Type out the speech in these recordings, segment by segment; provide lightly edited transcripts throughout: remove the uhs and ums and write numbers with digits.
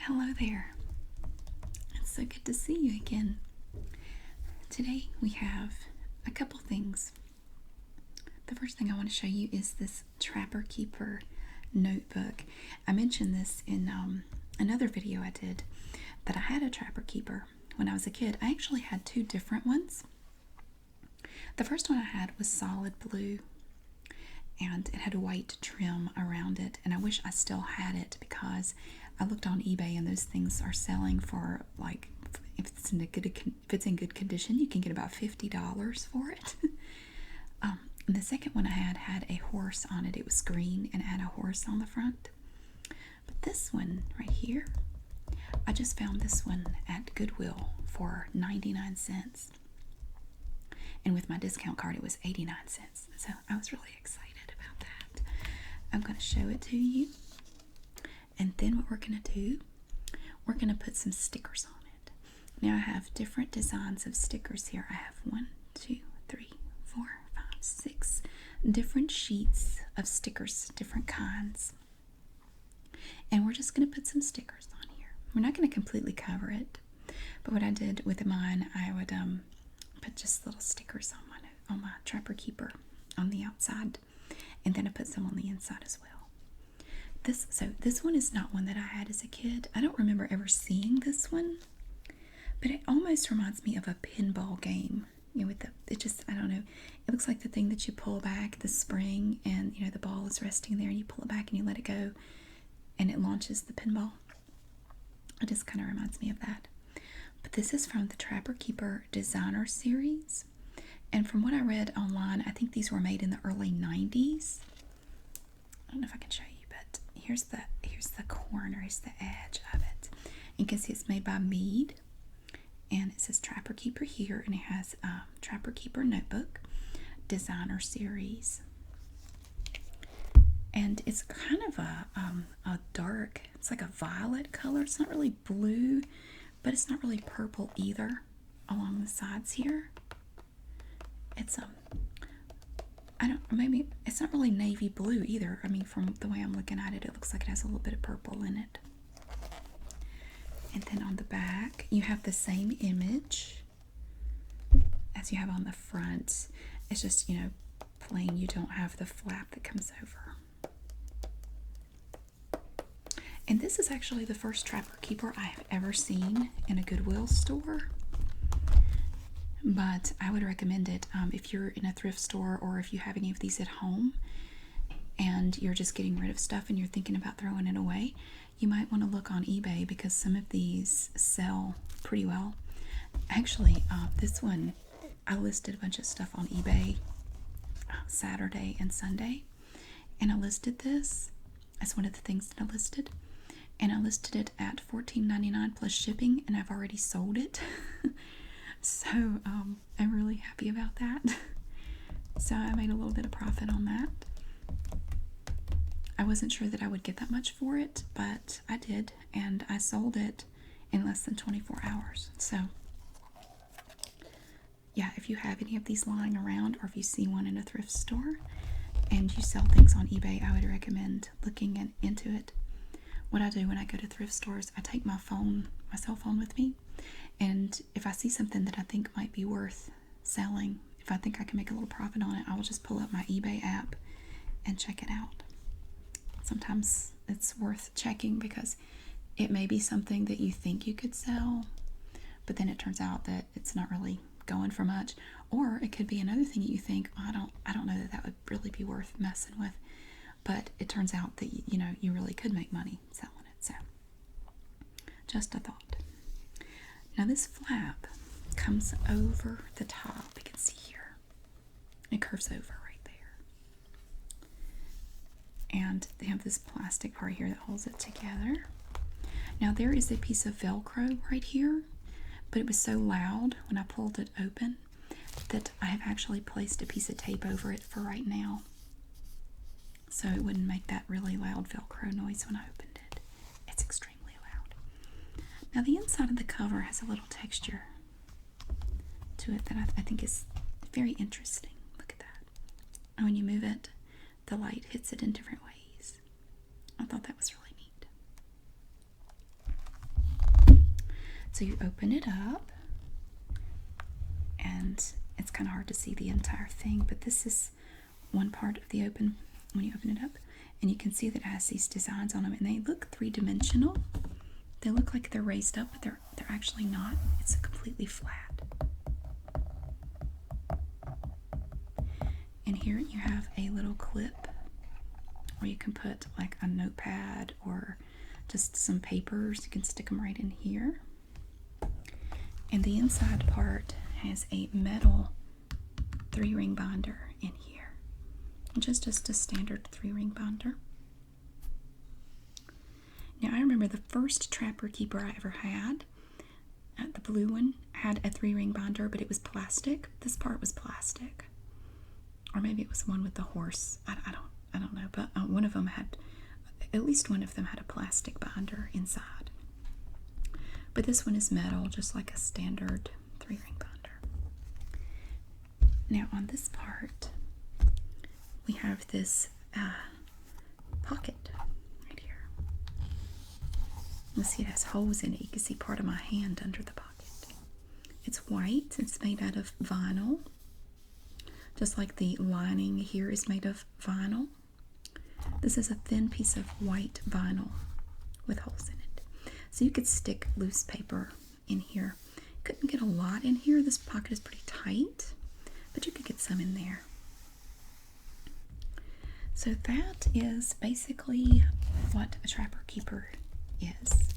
Hello there. It's so good to see you again. Today we have a couple things. The first thing I want to show you is this Trapper Keeper notebook. I mentioned this in another video I did that I had a Trapper Keeper when I was a kid. I actually had two different ones. The first one I had was solid blue and it had a white trim around it, and I wish I still had it because I looked on eBay and those things are selling for, like, if it's in good condition, you can get about $50 for it. The second one I had a horse on it. It was green and it had a horse on the front. But this one right here, I just found this one at Goodwill for 99 cents. And with my discount card, it was 89 cents. So I was really excited about that. I'm going to show it to you. And then what we're going to do, we're going to put some stickers on it. Now I have different designs of stickers here. I have 1, 2, 3, 4, 5, 6 different sheets of stickers, different kinds. And we're just going to put some stickers on here. We're not going to completely cover it. But what I did with mine, I would put just little stickers on my Trapper Keeper on the outside, and then I put some on the inside as well. This one is not one that I had as a kid. I don't remember ever seeing this one, but it almost reminds me of a pinball game. You know, I don't know. It looks like the thing that you pull back, the spring, and the ball is resting there, and you pull it back and you let it go, and it launches the pinball. It just kind of reminds me of that. But this is from the Trapper Keeper Designer Series. And from what I read online, I think these were made in the early 90s. I don't know if I can show you, but here's the corner, here's the edge of it. You can see it's made by Mead. And it says Trapper Keeper here, and it has Trapper Keeper Notebook Designer Series. And it's kind of a dark, it's like a violet color. It's not really blue, but it's not really purple either along the sides here. It's maybe it's not really navy blue either. I mean, from the way I'm looking at it, it looks like it has a little bit of purple in it. And then on the back, you have the same image as you have on the front. It's just, plain. You don't have the flap that comes over. And this is actually the first Trapper Keeper I have ever seen in a Goodwill store. But I would recommend it if you're in a thrift store, or if you have any of these at home and you're just getting rid of stuff and you're thinking about throwing it away. You might want to look on eBay because some of these sell pretty well. Actually, this one, I listed a bunch of stuff on eBay Saturday and Sunday. And I listed this as one of the things that I listed. And I listed it at $14.99 plus shipping, and I've already sold it. So I'm really happy about that. So I made a little bit of profit on that. I wasn't sure that I would get that much for it, but I did, and I sold it in less than 24 hours. So yeah, if you have any of these lying around, or if you see one in a thrift store and you sell things on eBay, I would recommend looking into it. What I do when I go to thrift stores, I take my cell phone with me, and if I see something that I think might be worth selling, if I think I can make a little profit on it, I will just pull up my eBay app and check it out. Sometimes it's worth checking because it may be something that you think you could sell, but then it turns out that it's not really going for much. Or it could be another thing that you think, oh, I don't know that would really be worth messing with, but it turns out that you really could make money selling it. So just a thought. Now this flap comes over the top. You can see here it curves over right there, and they have this plastic part here that holds it together. Now there is a piece of Velcro right here, but it was so loud when I pulled it open that I have actually placed a piece of tape over it for right now, so it wouldn't make that really loud Velcro noise when I opened it. It's extremely loud. Now the inside of the cover has a little texture to it that I think is very interesting. Look at that. And when you move it, the light hits it in different ways. I thought that was really neat. So you open it up, and it's kind of hard to see the entire thing, but this is one part of the when you open it up, and you can see that it has these designs on them, and they look three-dimensional. They look like they're raised up, but they're actually not. It's completely flat. And here you have a little clip where you can put like a notepad or just some papers. You can stick them right in here. And the inside part has a metal 3-ring binder in here. Just a standard 3-ring binder. Now I remember the first Trapper Keeper I ever had, the blue one, had a 3-ring binder, but it was plastic. This part was plastic. Or maybe it was one with the horse. I don't know, but one of them had, at least one of them had a plastic binder inside. But this one is metal, just like a standard 3-ring binder. Now on this part, we have this pocket right here. Let's see, it has holes in it. You can see part of my hand under the pocket. It's white. It's made out of vinyl. Just like the lining here is made of vinyl. This is a thin piece of white vinyl with holes in it. So you could stick loose paper in here. Couldn't get a lot in here. This pocket is pretty tight, but you could get some in there. So that is basically what a Trapper Keeper is.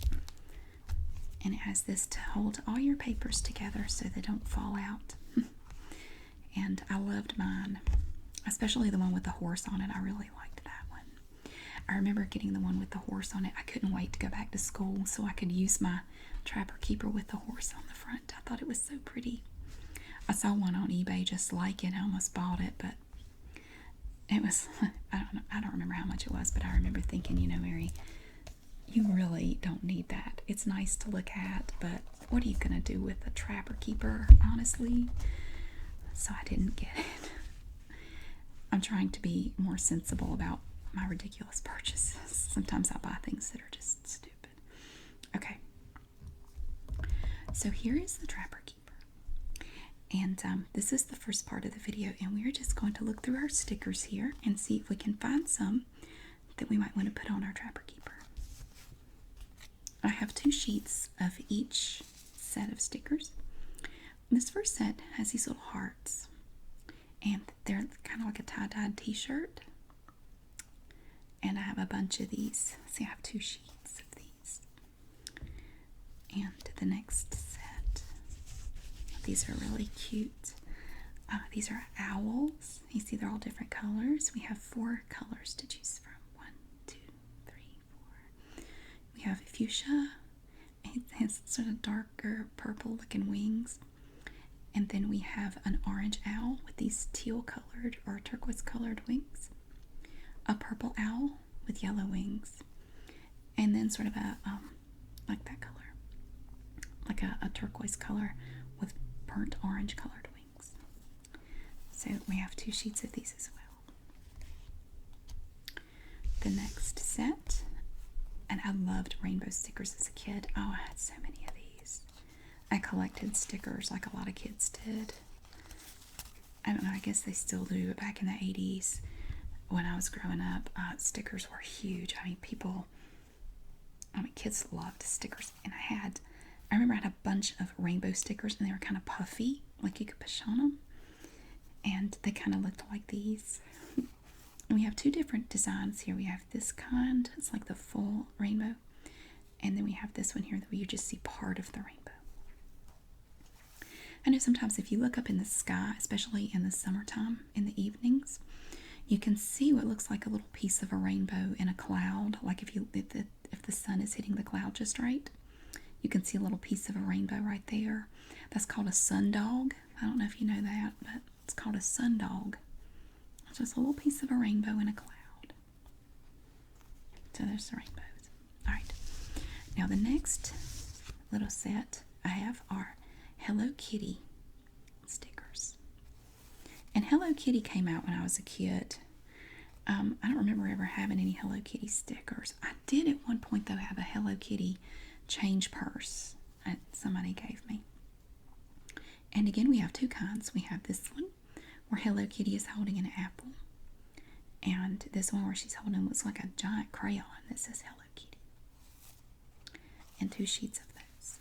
And it has this to hold all your papers together so they don't fall out. And I loved mine, especially the one with the horse on it. I really liked that one. I remember getting the one with the horse on it. I couldn't wait to go back to school so I could use my Trapper Keeper with the horse on the front. I thought it was so pretty. I saw one on eBay just like it. I almost bought it, but it was, I don't remember how much it was, but I remember thinking, you know, Mary, you really don't need that. It's nice to look at, but what are you going to do with a Trapper Keeper, honestly? So I didn't get it. I'm trying to be more sensible about my ridiculous purchases. Sometimes I buy things that are just stupid. Okay. So here is the Trapper Keeper. And this is the first part of the video, and we're just going to look through our stickers here and see if we can find some that we might want to put on our Trapper Keeper. I have 2 sheets of each set of stickers. This first set has these little hearts, and they're kind of like a tie-dyed t-shirt. And I have a bunch of these. See, I have 2 sheets of these. And the next set, these are really cute. These are owls. You see they're all different colors. We have 4 colors to choose from. 1, 2, 3, 4. We have fuchsia. It has sort of darker purple looking wings. And then we have an orange owl with these teal colored or turquoise colored wings. A purple owl with yellow wings. And then sort of a, like that color. Like a turquoise color with burnt orange colored wings. So we have 2 sheets of these as well. The next set, and I loved rainbow stickers as a kid. Oh, I had so many of these. I collected stickers like a lot of kids did. I don't know, I guess they still do, but back in the 80s when I was growing up, stickers were huge. Kids loved stickers. And I remember I had a bunch of rainbow stickers, and they were kind of puffy, like you could push on them. And they kind of looked like these. And we have 2 different designs here. We have this kind, it's like the full rainbow. And then we have this one here that you just see part of the rainbow. I know sometimes if you look up in the sky, especially in the summertime, in the evenings, you can see what looks like a little piece of a rainbow in a cloud. Like if the sun is hitting the cloud just right, you can see a little piece of a rainbow right there. That's called a sundog. I don't know if you know that, but it's called a sundog. It's just a little piece of a rainbow in a cloud. So there's the rainbows. All right. Now the next little set I have are Hello Kitty stickers. And Hello Kitty came out when I was a kid. I don't remember ever having any Hello Kitty stickers. I did at one point, though, have a Hello Kitty change purse. somebody gave me. And again, we have two kinds. We have this one where Hello Kitty is holding an apple, and this one where she's holding what's like a giant crayon that says Hello Kitty. And two sheets of those.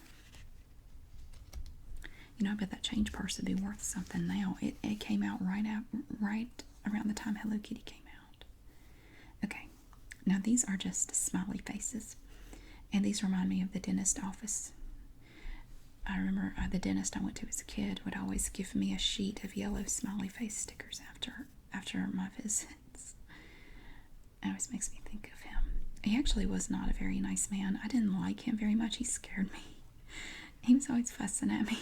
You know, I bet that change purse would be worth something now. It came out right around the time Hello Kitty came out. Okay, now these are just smiley faces, and these remind me of the dentist office. I remember the dentist I went to as a kid would always give me a sheet of yellow smiley face stickers after my visits. It always makes me think of him. He actually was not a very nice man. I didn't like him very much. He scared me. He was always fussing at me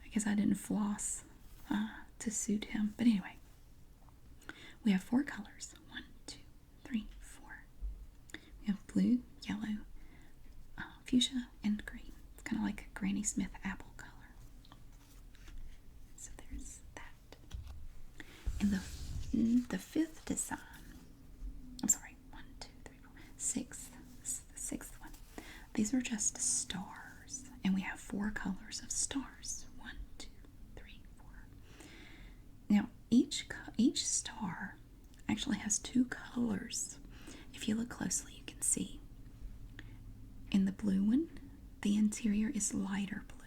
because I didn't floss to suit him. But anyway, we have 4 colors. 1, 2, 3, 4. We have blue, yellow, fuchsia, and green. Kind of like a Granny Smith apple color. So there's that. And the 5th design, I'm sorry, 1, 2, 3, 4, 6th, this is the 6th one. These are just stars, and we have 4 colors of stars. 1, 2, 3, 4. Now each star actually has 2 colors. If you look closely, you can see. In the blue one, the interior is lighter blue.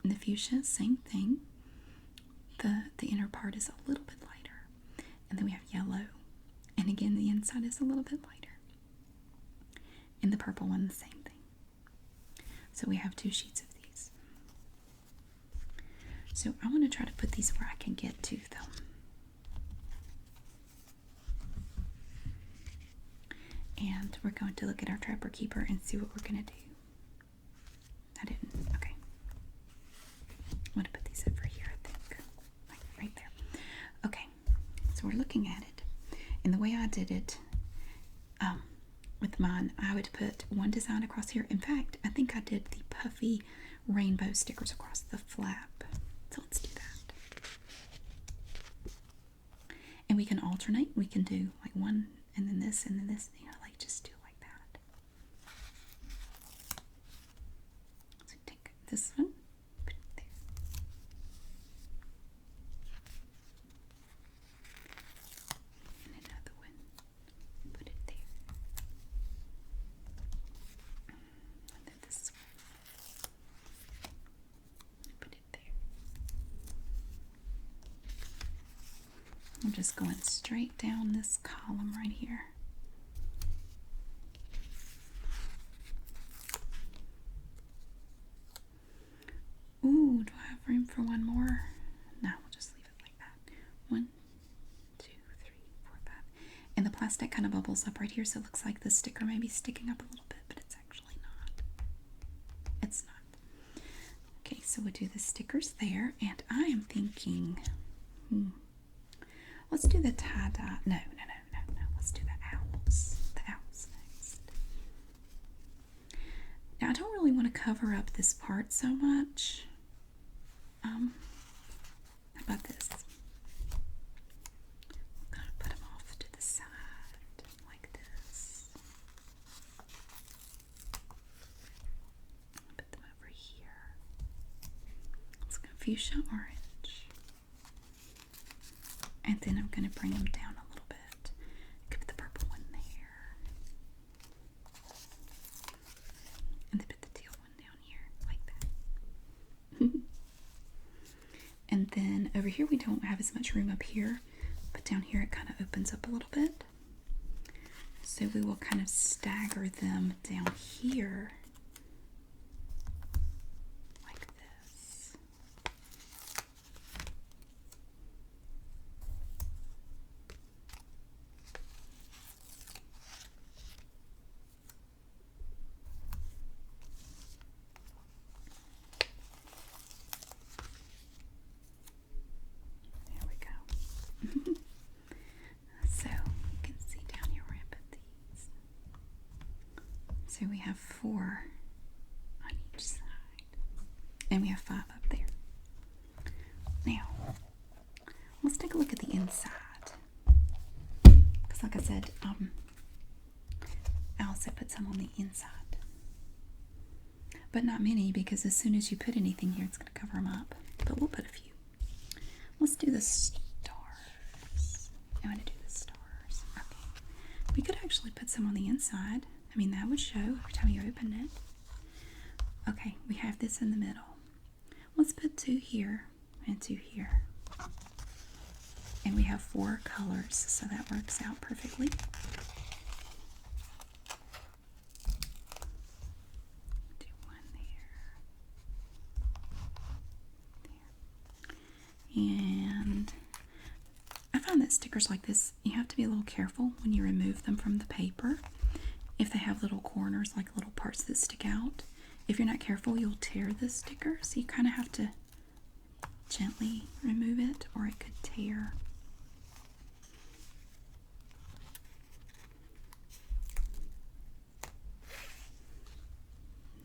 In the fuchsia, same thing. The inner part is a little bit lighter. And then we have yellow. And again, the inside is a little bit lighter. In the purple one, the same thing. So we have 2 sheets of these. So I want to try to put these where I can get to them. And we're going to look at our Trapper Keeper and see what we're going to do. I didn't. Okay. I'm going to put these over here, I think. Like right there. Okay. So we're looking at it. And the way I did it with mine, I would put one design across here. In fact, I think I did the puffy rainbow stickers across the flap. So let's do that. And we can alternate. We can do like one and then this and then this. You know, like just do like that. So take this one, put it there. And another one, put it there. And then this one, put it there. I'm just going straight down this column right here. Ooh, do I have room for one more? No, we'll just leave it like that. 1, 2, 3, 4, 5. And the plastic kind of bubbles up right here, so it looks like the sticker may be sticking up a little bit, but it's actually not. It's not. Okay, so we'll do the stickers there, and I am thinking, let's do the tie-dye. No. Let's do the owls. The owls next. Now, I don't really want to cover up this part so much. How about this? I'm going to put them off to the side like this. Put them over here. Let's go fuchsia orange. And then I'm going to bring them down a little bit. Put the purple one there. And then put the teal one down here, like that. And then over here we don't have as much room up here, but down here it kind of opens up a little bit. So we will kind of stagger them down here like this. So you can see down here where I put these. So we have 4 on each side, and we have 5 up there. Now, let's take a look at the inside. Because like I said, I also put some on the inside. but not many, because as soon as you put anything here, it's going to cover them up. But we'll put a few. Let's do the stars. I want to do the stars. Okay. We could actually put some on the inside. I mean, that would show every time you open it. Okay, we have this in the middle. Let's put 2 here and 2 here. And we have 4 colors, so that works out perfectly. Do 1 there. And I find that stickers like this, you have to be a little careful when you remove them from the paper. If they have little corners, like little parts that stick out, if you're not careful, you'll tear the sticker. So you kind of have to gently remove it, or it could tear.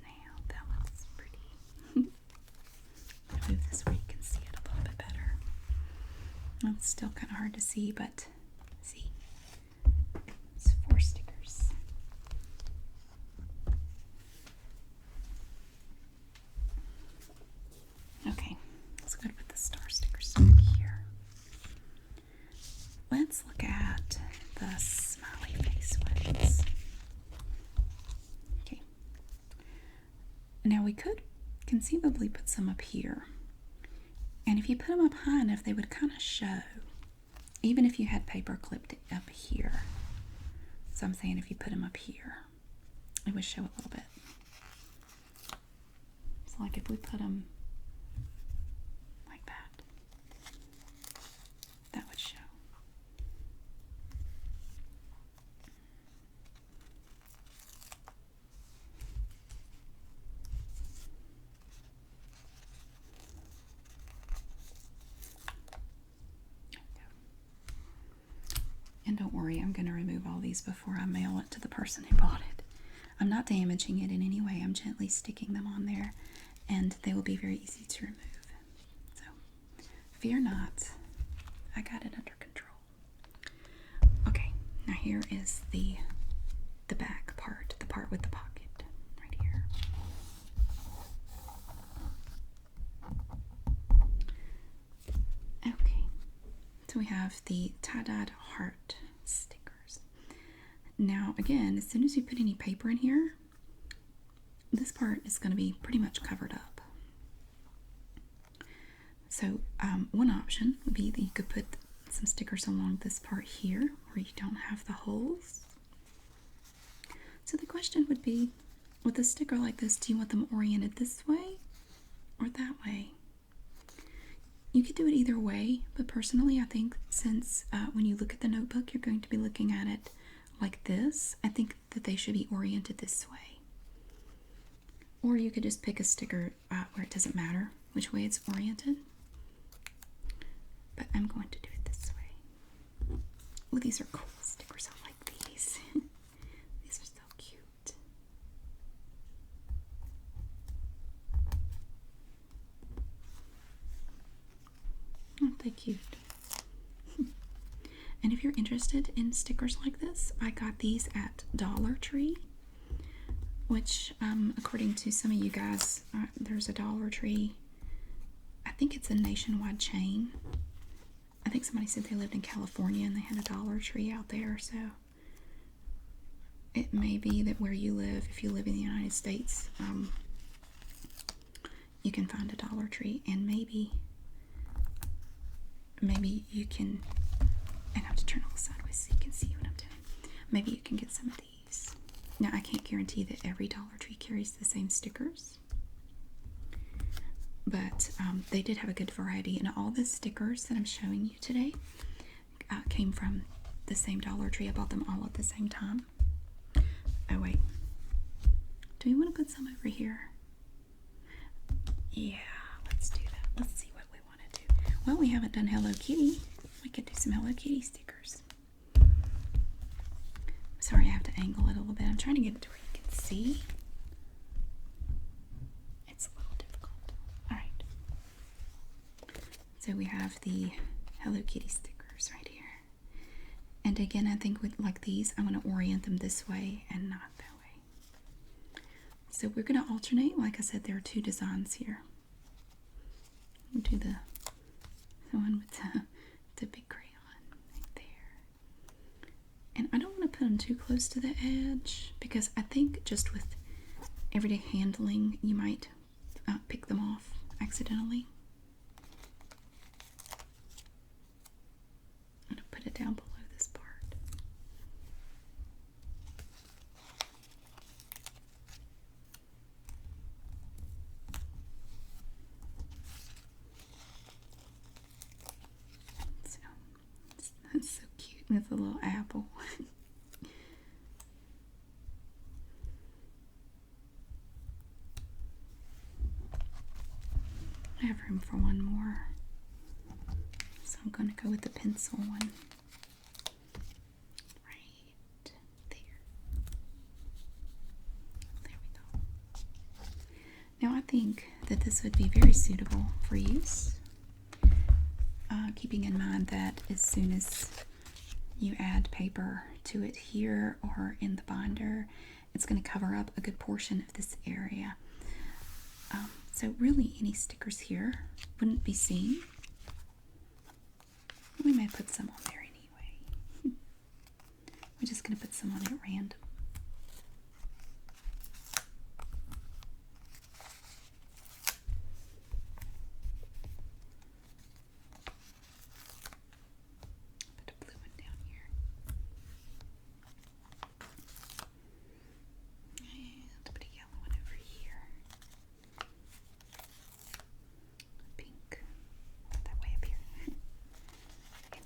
Now that one's pretty. Move this where you can see it a little bit better. Well, it's still kind of hard to see, but see, it's 4 stickers. Okay, let's go put the star stickers here. Let's look at the smiley face ones. Okay. Now we could conceivably put some up here. And if you put them up high enough, they would kind of show. Even if you had paper clipped up here. So I'm saying if you put them up here, it would show a little bit. So like if we put them like that, that would show. And don't worry, I'm going to remove all these before I mail it to the person who bought it. I'm not damaging it in any way. I'm gently sticking them on there, and they will be very easy to remove. So, fear not. I got it under control. Okay, now here is the back part, the part with the pocket, right here. Okay, so we have the tie-dyed heart stickers. Now again, as soon as you put any paper in here, this part is going to be pretty much covered up. So one option would be that you could put some stickers along this part here where you don't have the holes. So the question would be, with a sticker like this, do you want them oriented this way or that way? You could do it either way, but personally I think since when you look at the notebook you're going to be looking at it like this, I think that they should be oriented this way. Or you could just pick a sticker where it doesn't matter which way it's oriented. But I'm going to do it this way. Oh, these are cool stickers. I like these. These are so cute. Aren't they cute? And if you're interested in stickers like this, I got these at Dollar Tree, which according to some of you guys, there's a Dollar Tree. I think it's a nationwide chain. I think somebody said they lived in California and they had a Dollar Tree out there, so it may be that where you live, if you live in the United States, you can find a Dollar Tree, and maybe you can, and I have to turn a little sideways so you can see what I'm doing. Maybe you can get some of these. Now I can't guarantee that every Dollar Tree carries the same stickers, but they did have a good variety, and all the stickers that I'm showing you today came from the same Dollar Tree. I bought them all at the same time. Oh wait, do we want to put some over here? Yeah, let's do that. Let's see what we want to do. Well, we haven't done Hello Kitty. We could do some Hello Kitty stickers. Sorry, I have to angle it a little bit. I'm trying to get it to where you can see. It's a little difficult. Alright. So we have the Hello Kitty stickers right here. And again, I think with like these, I want to orient them this way and not that way. So we're going to alternate. Like I said, there are two designs here. We'll do the one with the big crayon right there. And I don't want to put them too close to the edge because I think just with everyday handling, you might pick them off accidentally. I'm going to put it down below this part. So, that's so cute with the little apple. I have room for one more, so I'm going to go with the pencil one right there. There we go. Now I think that this would be very suitable for use, keeping in mind that as soon as you add paper to it here or in the binder, it's going to cover up a good portion of this area. So really any stickers here wouldn't be seen. We may put some on there anyway. We're just going to put some on at random. Put a blue one down here. And put a yellow one over here. Pink, that way up here, and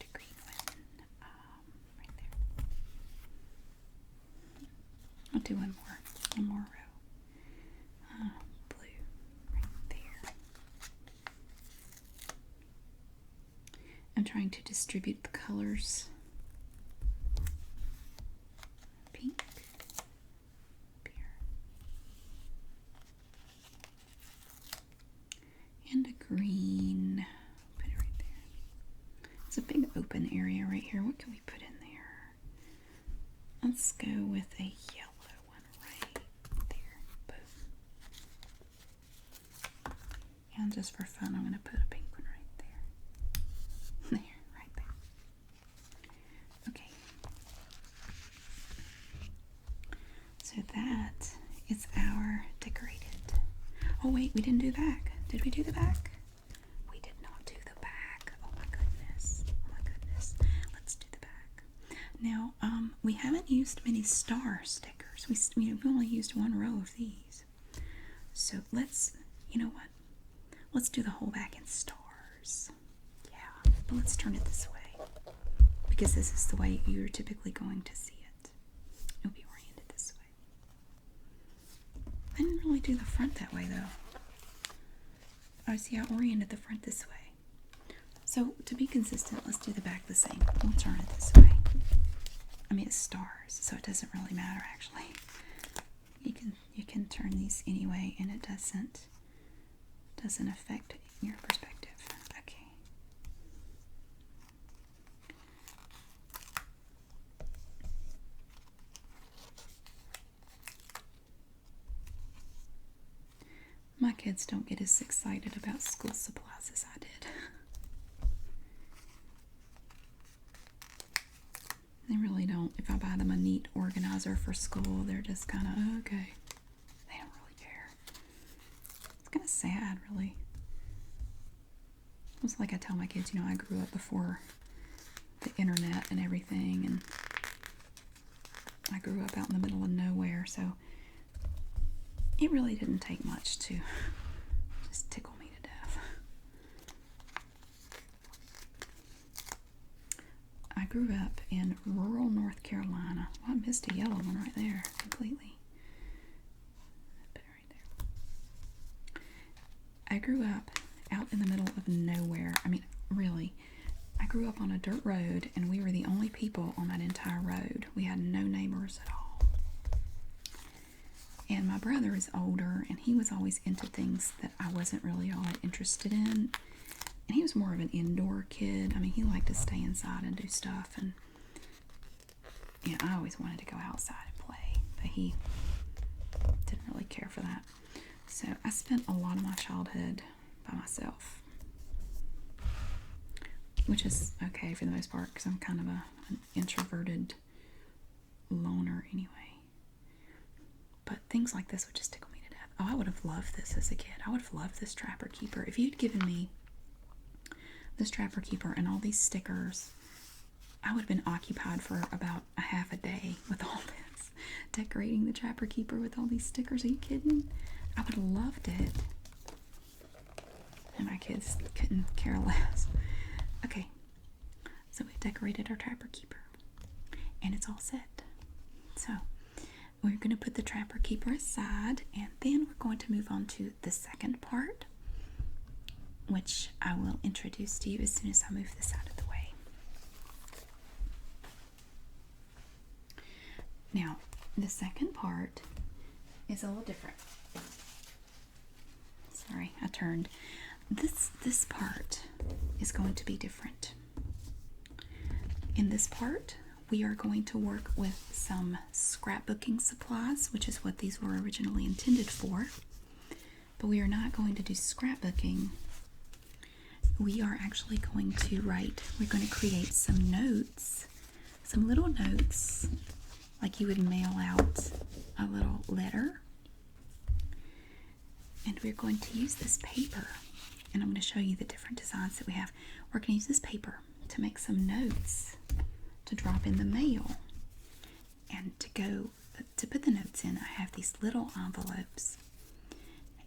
a green one right there. I'll do one more row. Blue right there. I'm trying to distribute the colors. Pink up here. And a green. Put it right there. It's a big open area right here. What can we put in there? Let's go with a yellow one right there. Boom. And just for fun, I'm going to put a pink one right there. There, right there. Okay. So that is our decorated. Oh wait, we didn't do the back. Did we do the back? We did not do the back. Oh my goodness. Oh my goodness. Let's do the back. Now, we haven't used many star stickers. We've only used one row of these. So let's, you know what? Let's do the whole back in stars. Yeah, but let's turn it this way because this is the way you're typically going to see it. It'll be oriented this way. I didn't really do the front that way though. Oh, see, I oriented the front this way. So to be consistent, let's do the back the same. We'll turn it this way. I mean, it's stars, so it doesn't really matter actually. You can turn these anyway, and it doesn't affect your perspective. Okay. My kids don't get as excited about school supplies as I did. They really don't. If I buy them a neat organizer for school, they're just kind of, okay. They don't really care. It's kind of sad, really. It's like I tell my kids, you know, I grew up before the internet and everything, and I grew up out in the middle of nowhere, so it really didn't take much to just tickle me to death. I grew up in rural North Carolina. Well, I missed a yellow one right there completely. Put it right there. I grew up out in the middle of nowhere. I mean, really. I grew up on a dirt road, and we were the only people on that entire road. We had no neighbors at all. And my brother is older, and he was always into things that I wasn't really all that interested in. And he was more of an indoor kid. I mean, he liked to stay inside and do stuff. And yeah, I always wanted to go outside and play, but he didn't really care for that. So I spent a lot of my childhood by myself, which is okay for the most part because I'm kind of an introverted loner anyway. But things like this would just tickle me to death. Oh, I would have loved this as a kid. I would have loved this Trapper Keeper. If you'd given me this Trapper Keeper and all these stickers, I would have been occupied for about a half a day with all this. Decorating the Trapper Keeper with all these stickers. Are you kidding? I would have loved it. And my kids couldn't care less. Okay, so we've decorated our Trapper Keeper. And it's all set. So we're going to put the Trapper Keeper aside, and then we're going to move on to the second part, which I will introduce to you as soon as I move this out of the way. Now, the second part is a little different. Sorry, I turned. This part is going to be different. In this part, we are going to work with some scrapbooking supplies, which is what these were originally intended for. But we are not going to do scrapbooking. We are actually going to we're going to create some notes, some little notes, like you would mail out a little letter. And we're going to use this paper. And I'm going to show you the different designs that we have. We're going to use this paper to make some notes to drop in the mail. And to put the notes in, I have these little envelopes.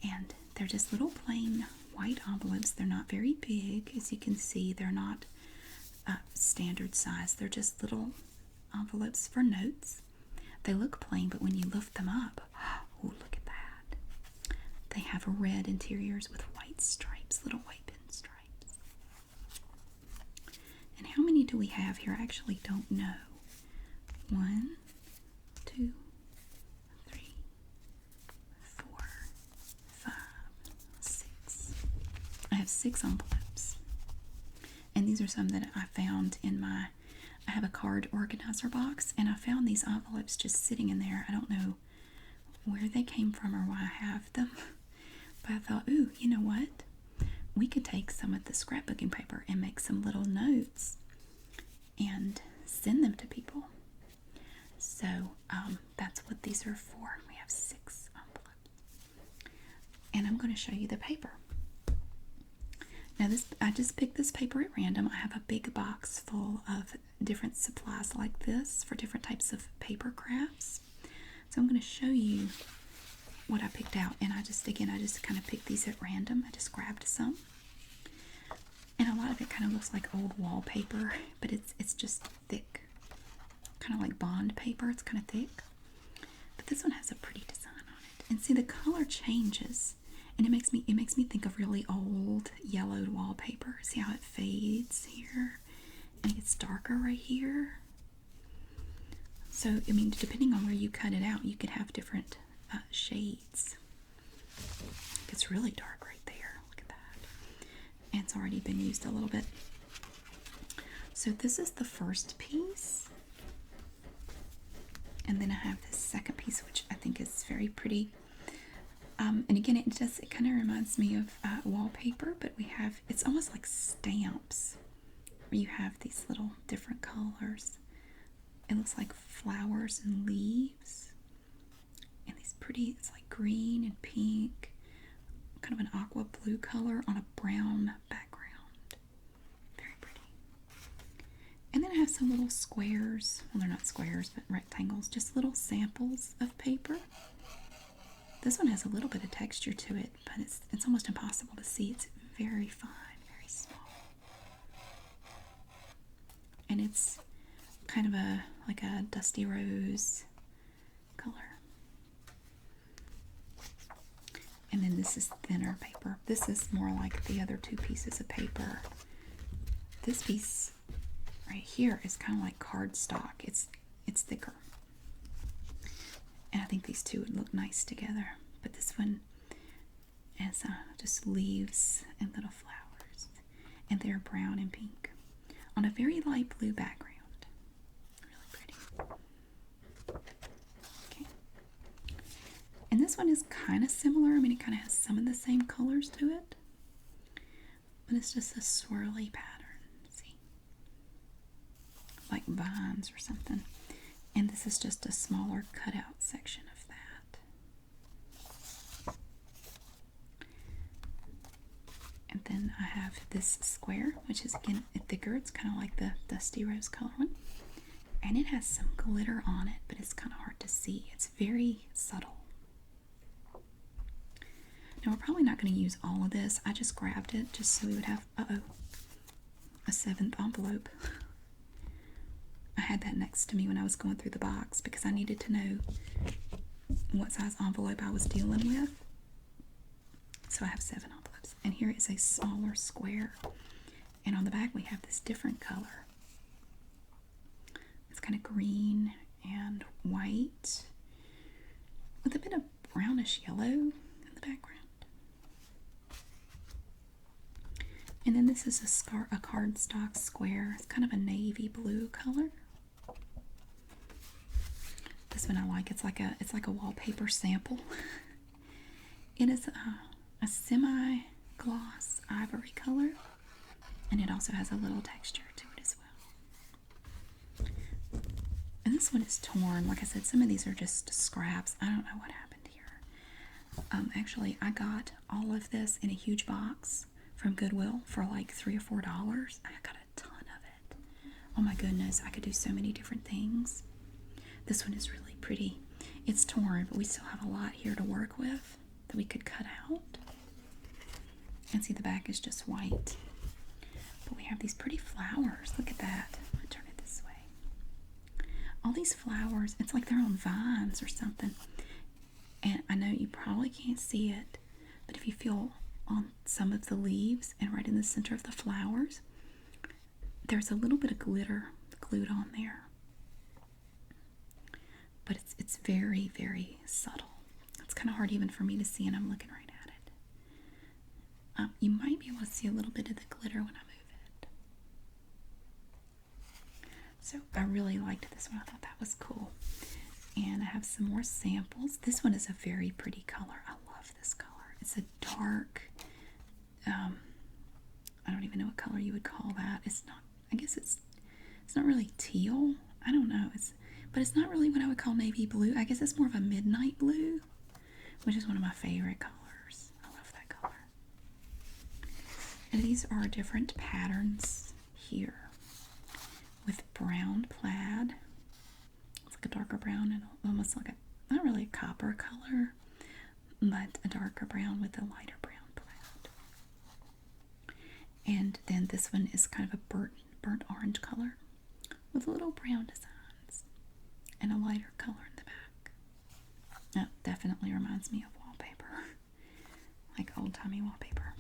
And they're just little plain white envelopes. They're not very big, as you can see. They're not standard size. They're just little envelopes for notes. They look plain, but when you lift them up, oh, look at that. They have red interiors with white stripes, little white pin stripes. And how many do we have here? I actually don't know. 1, 2, 3, 4, 5, 6. I have 6 envelopes. And these are some that I found in I have a card organizer box, and I found these envelopes just sitting in there. I don't know where they came from or why I have them. But I thought, ooh, you know what? We could take some of the scrapbooking paper and make some little notes and send them to people. So that's what these are for. We have 6 envelopes. And I'm going to show you the paper. Now I just picked this paper at random. I have a big box full of different supplies like this for different types of paper crafts. So I'm going to show you what I picked out. And I just kind of picked these at random. I just grabbed some. And a lot of it kind of looks like old wallpaper, but it's just thick. Kind of like bond paper. It's kind of thick. But this one has a pretty design on it. And see, the color changes. And it makes me think of really old yellowed wallpaper. See how it fades here? And it gets darker right here. So, I mean, depending on where you cut it out, you could have different shades. It gets really dark right there. Look at that. And it's already been used a little bit. So this is the first piece. And then I have this second piece, which I think is very pretty. And again, it kind of reminds me of wallpaper, but it's almost like stamps, where you have these little different colors. It looks like flowers and leaves, and these pretty, it's like green and pink, kind of an aqua blue color on a brown background. Very pretty. And then I have some little squares, well, they're not squares, but rectangles, just little samples of paper. This one has a little bit of texture to it, but it's almost impossible to see. It's very fine, very small. And it's kind of like a dusty rose color. And then this is thinner paper. This is more like the other 2 pieces of paper. This piece right here is kind of like cardstock. It's thicker. And I think these 2 would look nice together. But this one has just leaves and little flowers. And they're brown and pink on a very light blue background. Really pretty. Okay. And this one is kind of similar. I mean, it kind of has some of the same colors to it. But it's just a swirly pattern. See? Like vines or something. And this is just a smaller cutout section of that. And then I have this square, which is again thicker. It's kind of like the Dusty Rose color one. And it has some glitter on it, but it's kind of hard to see. It's very subtle. Now we're probably not going to use all of this. I just grabbed it just so we would have, a 7th envelope. I had that next to me when I was going through the box because I needed to know what size envelope I was dealing with. So I have 7 envelopes. And here is a smaller square. And on the back we have this different color. It's kind of green and white with a bit of brownish yellow in the background. And then this is a cardstock square. It's kind of a navy blue color. This one I like. It's like a wallpaper sample. It is a semi-gloss ivory color, and it also has a little texture to it as well. And this one is torn. Like I said, some of these are just scraps. I don't know what happened here. Actually, I got all of this in a huge box from Goodwill for like $3 or $4. I got a ton of it. Oh my goodness, I could do so many different things. This one is really pretty. It's torn, but we still have a lot here to work with that we could cut out. And see, the back is just white. But we have these pretty flowers. Look at that. I'm going to turn it this way. All these flowers, it's like they're on vines or something. And I know you probably can't see it, but if you feel on some of the leaves and right in the center of the flowers, there's a little bit of glitter glued on there. But it's very, very subtle. It's kind of hard even for me to see, and I'm looking right at it. You might be able to see a little bit of the glitter when I move it. So I really liked this one. I thought that was cool. And I have some more samples. This one is a very pretty color. I love this color. It's a dark, I don't even know what color you would call that. It's not, I guess it's not really teal. I don't know. But it's not really what I would call navy blue. I guess it's more of a midnight blue, which is one of my favorite colors. I love that color. And these are different patterns here with brown plaid. It's like a darker brown and almost like not really a copper color, but a darker brown with a lighter brown plaid. And then this one is kind of a burnt orange color with little brown designs and a lighter color in the back. That definitely reminds me of wallpaper, like old-timey wallpaper.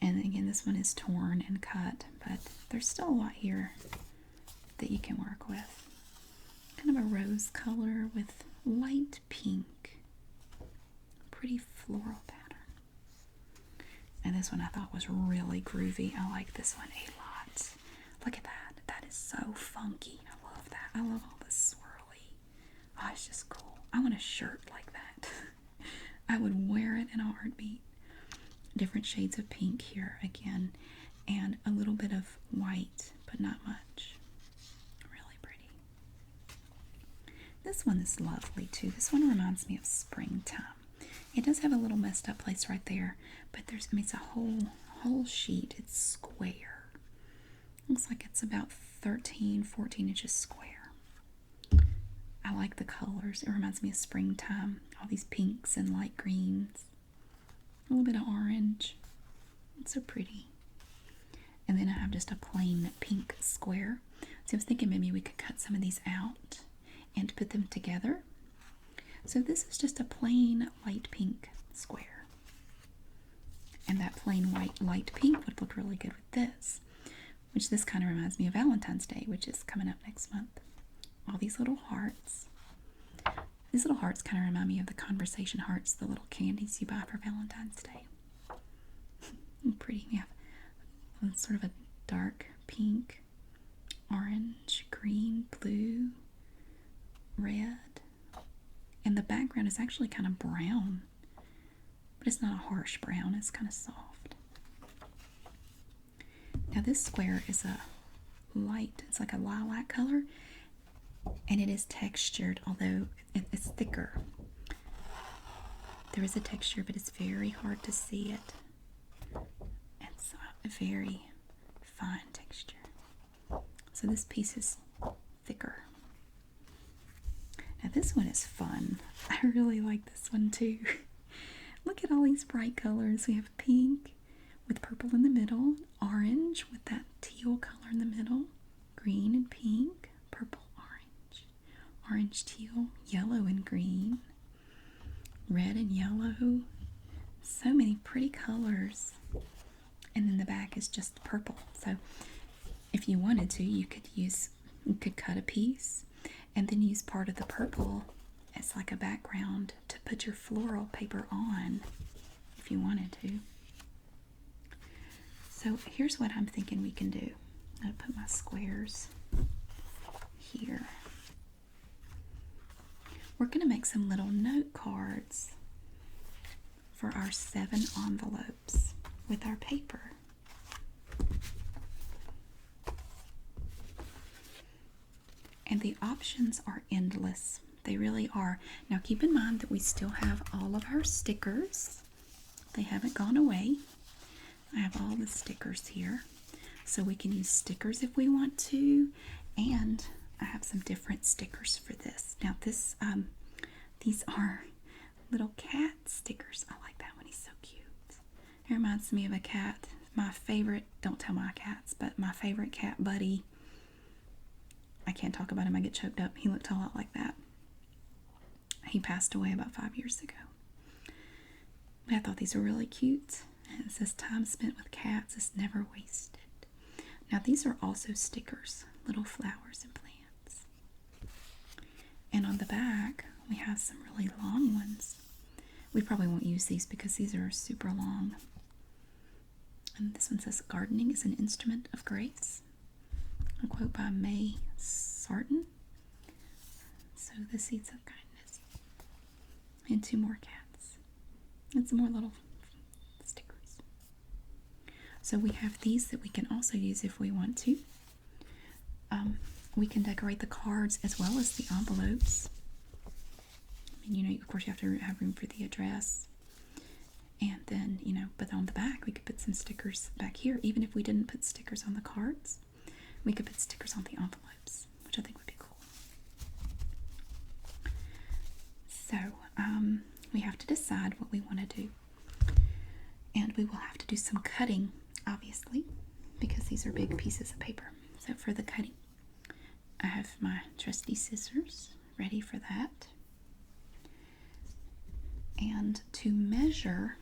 And again, this one is torn and cut, but there's still a lot here that you can work with. Kind of a rose color with light pink. Pretty floral pattern. And this one I thought was really groovy. I like this one a lot. Look at that. That is so funky. I love that. I love all this swirly. Oh, it's just cool. I want a shirt like that. I would wear it in a heartbeat. Different shades of pink here again. And a little bit of white, but not much. Really pretty. This one is lovely too. This one reminds me of springtime. It does have a little messed up place right there, but it's a whole sheet. It's square. Looks like it's about 13, 14 inches square. I like the colors. It reminds me of springtime. All these pinks and light greens. A little bit of orange. It's so pretty. And then I have just a plain pink square. So I was thinking maybe we could cut some of these out and put them together. So this is just a plain light pink square. And that plain light pink would look really good with this. Which this kind of reminds me of Valentine's Day, which is coming up next month. All these little hearts. These little hearts kind of remind me of the conversation hearts, the little candies you buy for Valentine's Day. Pretty. We have sort of a dark pink, orange, green, blue, red, And the background is actually kind of brown, but it's not a harsh brown, it's kind of soft. Now this square is a light, it's like a lilac color, and it is textured, although it's thicker. There is a texture, but it's very hard to see it. It's a very fine texture. So this piece is thicker. Now this one is fun. I really like this one too. Look at all these bright colors. We have pink with purple in the middle, orange with that teal color in the middle, green and pink, purple, orange, orange, teal, yellow and green, red and yellow. So many pretty colors. And then the back is just purple. So if you wanted to, you could cut a piece and then use part of the purple as like a background to put your floral paper on if you wanted to. So here's what I'm thinking we can do. I'm going to put my squares here. We're going to make some little note cards for our 7 envelopes with our paper. And the options are endless. They really are. Now keep in mind that we still have all of our stickers. They haven't gone away. I have all the stickers here. So we can use stickers if we want to. And I have some different stickers for this. Now these are little cat stickers. I like that one. He's so cute. It reminds me of a cat. My favorite, don't tell my cats, but my favorite cat, Buddy. I can't talk about him. I get choked up. He looked a lot like that. He passed away about 5 years ago. But I thought these were really cute. And it says time spent with cats is never wasted. Now these are also stickers, little flowers and plants. And on the back, we have some really long ones. We probably won't use these because these are super long. And this one says, gardening is an instrument of grace. A quote by May Sarton. So the seeds of kindness. And 2 more cats. And some more little stickers. So we have these that we can also use if we want to. We can decorate the cards as well as the envelopes. I mean, of course you have to have room for the address. And then, but on the back we could put some stickers back here. Even if we didn't put stickers on the cards, we could put stickers on the envelopes, which I think would be cool. So, we have to decide what we want to do. And we will have to do some cutting, obviously, because these are big pieces of paper. So for the cutting, I have my trusty scissors ready for that. And to measure,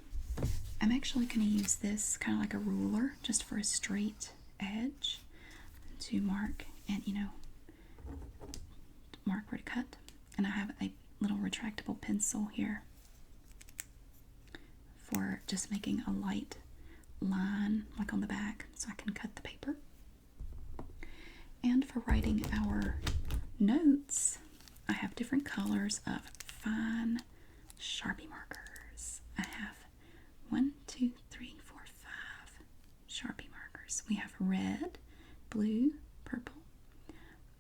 I'm actually going to use this kind of like a ruler just for a straight edge to mark and mark where to cut. And I have a little retractable pencil here for just making a light line like on the back so I can cut the paper. And for writing our notes, I have different colors of fine Sharpie markers. I have 1, 2, 3, 4, 5 Sharpie markers. We have red, blue, purple,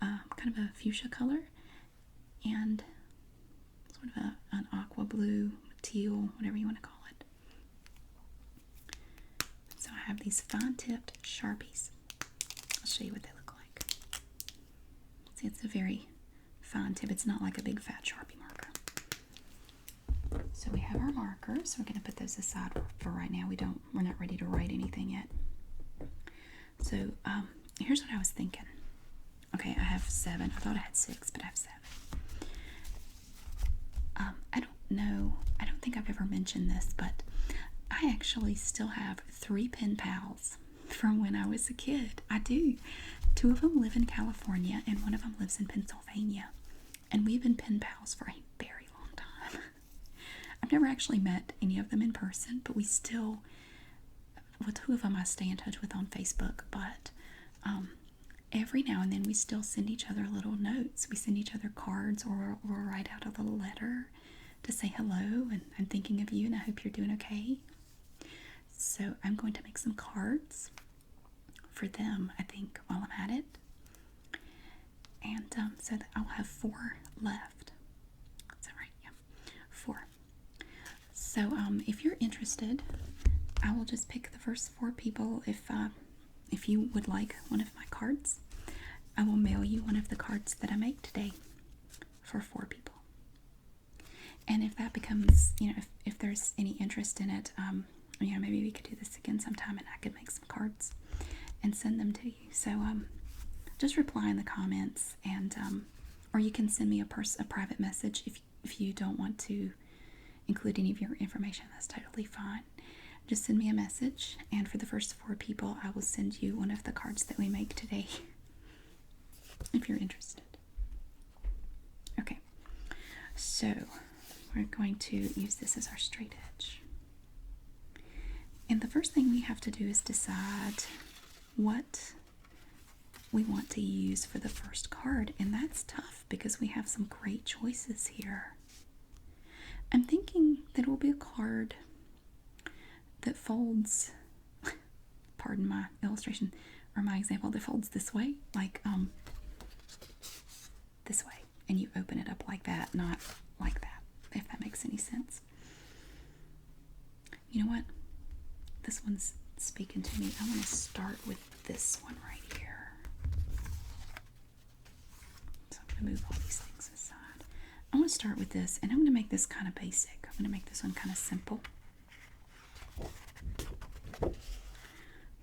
kind of a fuchsia color, and sort of an aqua blue, teal, whatever you want to call it. So I have these fine-tipped Sharpies. I'll show you what they look like. See, it's a very fine tip. It's not like a big fat Sharpie marker. So we have our markers. We're going to put those aside for right now. We're not ready to write anything yet. So here's what I was thinking. Okay, I have 7. I thought I had 6, but I have 7. I don't know. I don't think I've ever mentioned this, but I actually still have 3 pen pals from when I was a kid. I do. 2 of them live in California, and 1 of them lives in Pennsylvania. And we've been pen pals for a very long time. I've never actually met any of them in person, but we still, well, 2 of them I stay in touch with on Facebook, but every now and then we still send each other little notes. We send each other cards, or we'll write out a little letter to say hello and I'm thinking of you and I hope you're doing okay. So I'm going to make some cards for them, I think, while I'm at it. And so that I'll have 4 left. Is that right? Yeah, 4. So if you're interested, I will just pick the first 4 people. If you would like one of my cards, I will mail you one of the cards that I make today for 4 people. And if that becomes, if there's any interest in it, maybe we could do this again sometime and I could make some cards and send them to you. So just reply in the comments, and or you can send me a private message if you don't want to include any of your information. That's totally fine. Just send me a message, and for the first 4 people, I will send you one of the cards that we make today, if you're interested. Okay, so we're going to use this as our straight edge. And the first thing we have to do is decide what we want to use for the first card, and that's tough because we have some great choices here. I'm thinking that it will be a card that folds, pardon my illustration, or my example, that folds this way, like this way, and you open it up like that, not like that, if that makes any sense. You know what? This one's speaking to me. I want to start with this one right here. So I'm going to move all these things aside. I want to start with this, and I'm going to make this kind of basic. I'm going to make this one kind of simple.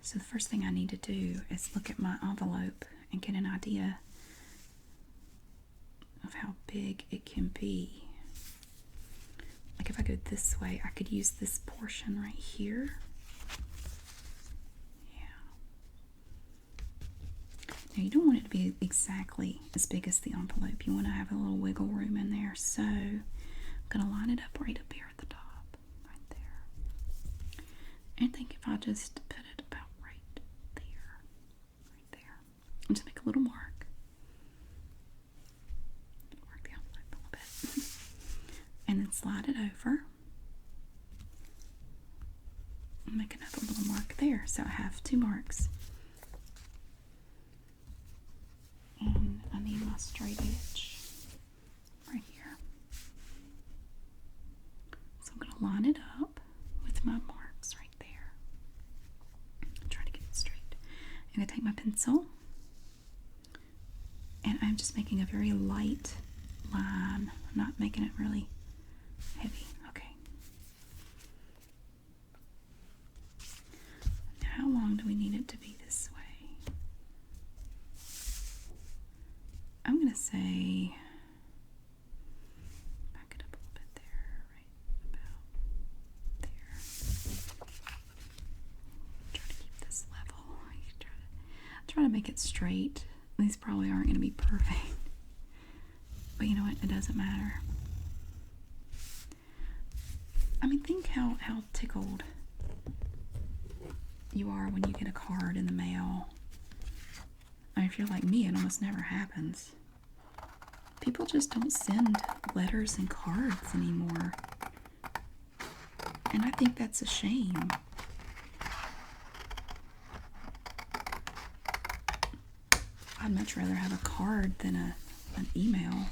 So the first thing I need to do is look at my envelope and get an idea of how big it can be. Like if I go this way, I could use this portion right here. Now you don't want it to be exactly as big as the envelope. You want to have a little wiggle room in there. So I'm going to line it up right here at the top, right there. And I think if I just put it about right there. And just make a little mark. Work the envelope a little bit. And then slide it over. And make another little mark there. So I have 2 marks. And I need my straight edge right here. So I'm going to line it up with my marks right there. Try to get it straight. I'm going to take my pencil, and I'm just making a very light line. I'm not making it really heavy. Okay. Now, how long do we need it to be this way? I'm going to say, back it up a little bit there, right about there. Try to keep this level. Try to make it straight. These probably aren't going to be perfect. But you know what? It doesn't matter. I mean, think how tickled you are when you get a card in the mail. I mean, if you're like me, it almost never happens. People just don't send letters and cards anymore. And I think that's a shame. I'd much rather have a card than an email.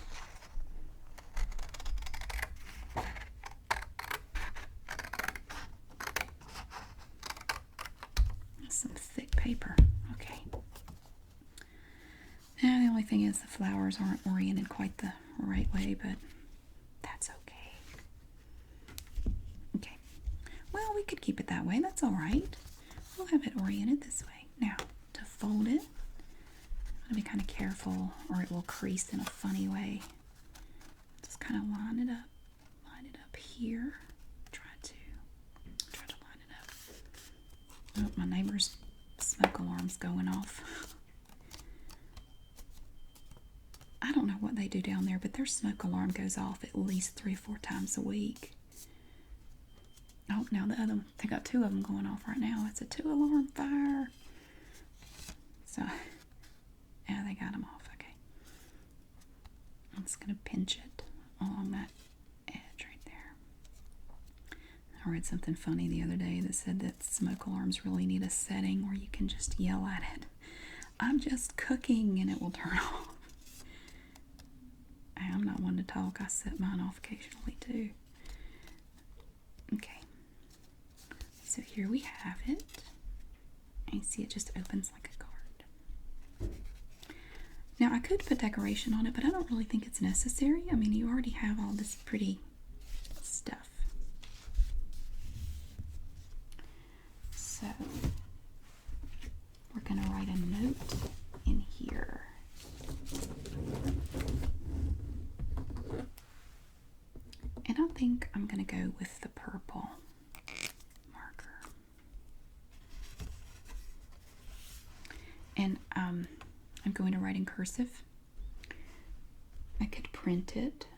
That's some thick paper. Okay. Now the only thing is the flowers aren't oriented quite the right way, but that's okay. Okay. Well, we could keep it that way. That's all right. We'll have it oriented this way. Now, to fold it, I'm going to be kind of careful or it will crease in a funny way. Just kind of line it up here. Try to line it up. Oh, my neighbor's smoke alarm's going off. I don't know what they do down there, but their smoke alarm goes off at least 3 or 4 times a week. Oh, now they got 2 of them going off right now. It's a 2-alarm fire. So I got them off. Okay. I'm just going to pinch it along that edge right there. I read something funny the other day that said that smoke alarms really need a setting where you can just yell at it. I'm just cooking and it will turn off. I'm not one to talk. I set mine off occasionally too. Okay. So here we have it. And you see it just opens like a card. Now I could put decoration on it, but I don't really think it's necessary. I mean, you already have all this pretty stuff. So we're going to write a note in here. And I think I'm going to go with the purple marker. And I'm going to write in cursive. I could print it.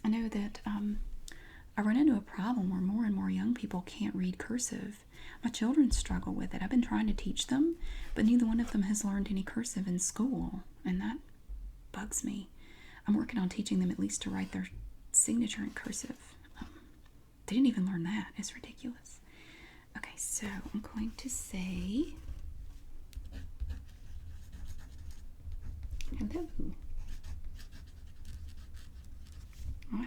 I know that I run into a problem where more and more young people can't read cursive. My children struggle with it. I've been trying to teach them, but neither one of them has learned any cursive in school, and that bugs me. I'm working on teaching them at least to write their signature in cursive. They didn't even learn that. It's ridiculous. Okay, so I'm going to say hello. I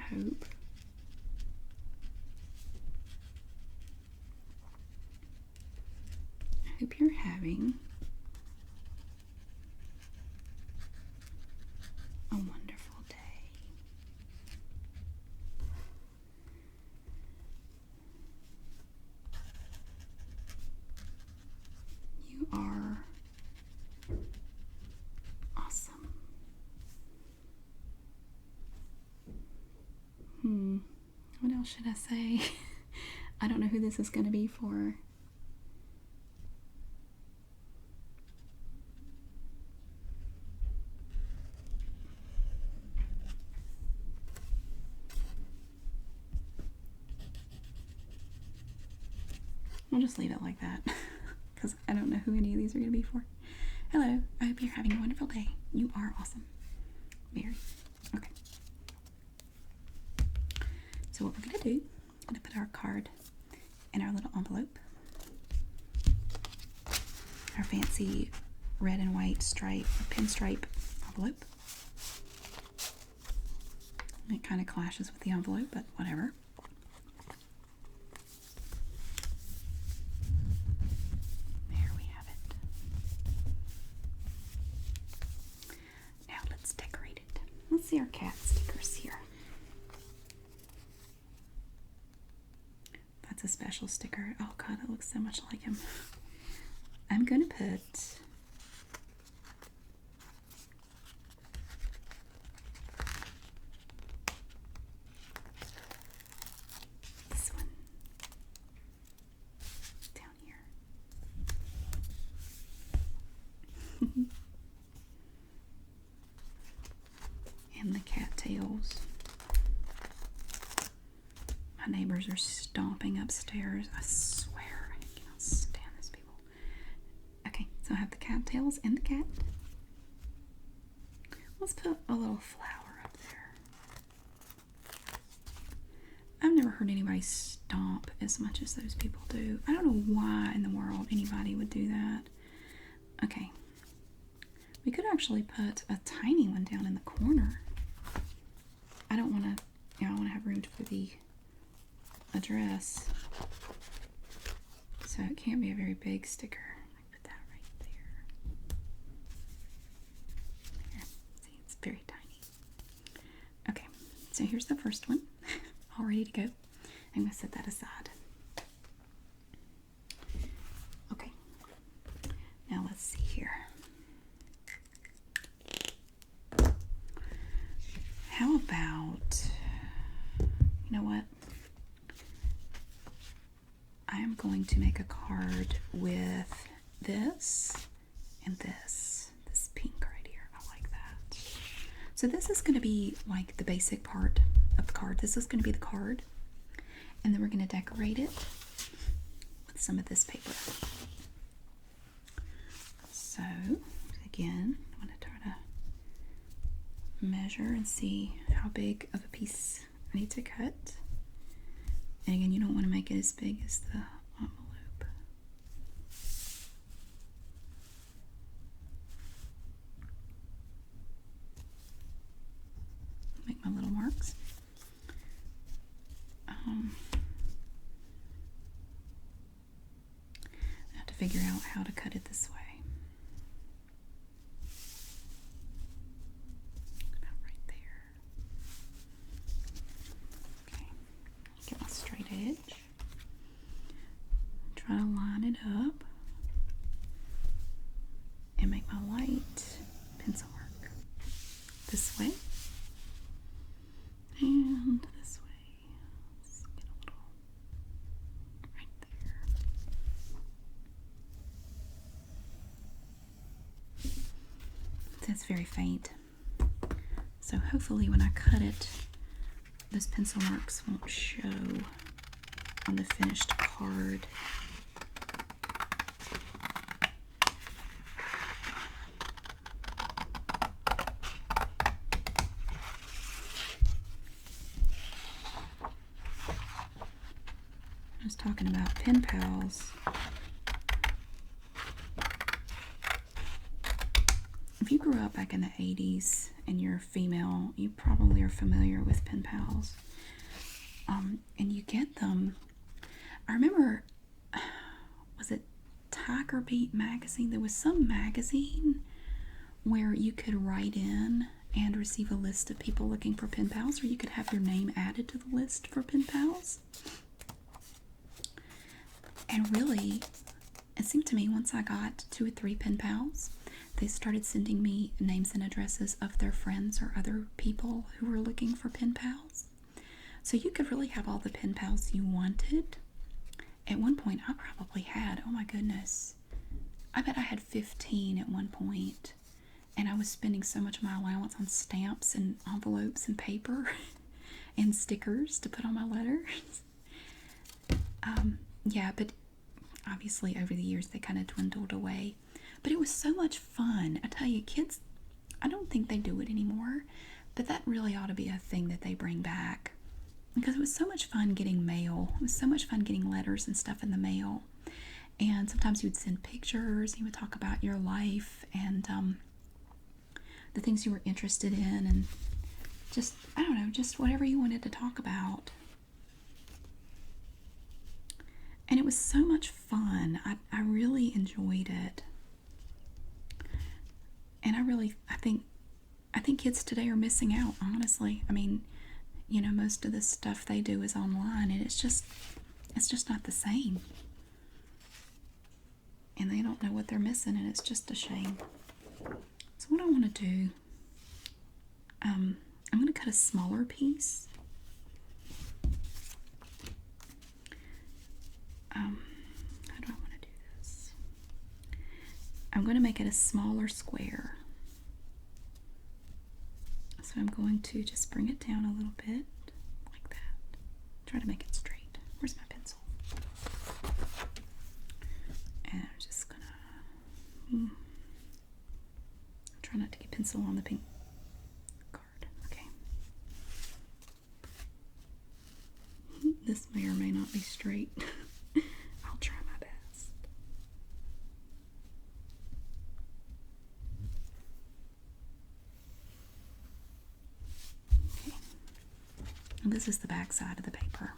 hope you're having a wonderful day. You are awesome. What else should I say? I don't know who this is going to be for. I'll just leave it like that because I don't know who any of these are going to be for. Hello, I hope you're having a wonderful day. You are awesome. Mary. Okay. So what we're going to do, I'm going to put our card in our little envelope. Our fancy red and white stripe, pinstripe envelope. It kind of clashes with the envelope, but whatever. There we have it. Now let's decorate it. Let's see our cat stickers here. That's a special sticker. Oh god, it looks so much like him. I'm gonna put this one down here. And the cattails. My neighbors are stomping upstairs. I swear, I cannot stand these people. Okay, so I have the cattails and the cat. Let's put a little flower up there. I've never heard anybody stomp as much as those people do. I don't know why in the world anybody would do that. Okay. We could actually put a tiny one down in the corner. I don't want to, I want to have room for the address. So it can't be a very big sticker. Put that right there. Here, see, it's very tiny. Okay, so here's the first one, all ready to go. I'm going to set that aside. Okay, now let's see here. How about, you know what? I am going to make a card with this and this pink right here. I like that. So this is going to be like the basic part of the card. This is going to be the card. And then we're going to decorate it with some of this paper. So again, I'm going to try to measure and see how big of a piece I need to cut. And again, you don't want to make it as big as the envelope. Make my little marks. I have to figure out how to cut it this way. About right there. Okay, get my straight edge. Try to line it up and make my light pencil mark this way and this way. Let's get a little right there. That's very faint. So hopefully when I cut it, those pencil marks won't show on the finished card. I was talking about pen pals. If you grew up back in the 80s and you're a female, you probably are familiar with pen pals. And you get them. I remember, was it Tiger Beat magazine? There was some magazine where you could write in and receive a list of people looking for pen pals, or you could have your name added to the list for pen pals. And really, it seemed to me once I got 2 or 3 pen pals, they started sending me names and addresses of their friends or other people who were looking for pen pals. So you could really have all the pen pals you wanted. At one point, I probably had, oh my goodness, I bet I had 15 at one point. And I was spending so much of my allowance on stamps and envelopes and paper and stickers to put on my letters. Yeah, but obviously over the years they kind of dwindled away. But it was so much fun. I tell you, kids, I don't think they do it anymore, but that really ought to be a thing that they bring back. Because it was so much fun getting mail. It was so much fun getting letters and stuff in the mail. And sometimes you would send pictures, you would talk about your life and the things you were interested in, and just, I don't know, just whatever you wanted to talk about. And it was so much fun. I really enjoyed it. And I think kids today are missing out, honestly. I mean, you know, most of the stuff they do is online, and it's just not the same. And they don't know what they're missing, and it's just a shame. So what I want to do, I'm going to cut a smaller piece. How do I want to do this? I'm going to make it a smaller square. So I'm going to just bring it down a little bit, like that. Try to make it straight. Where's my pencil? And I'm just gonna try not to get pencil on the pink card. Okay. This may or may not be straight. I'll try my best. Okay. And this is the back side of the paper.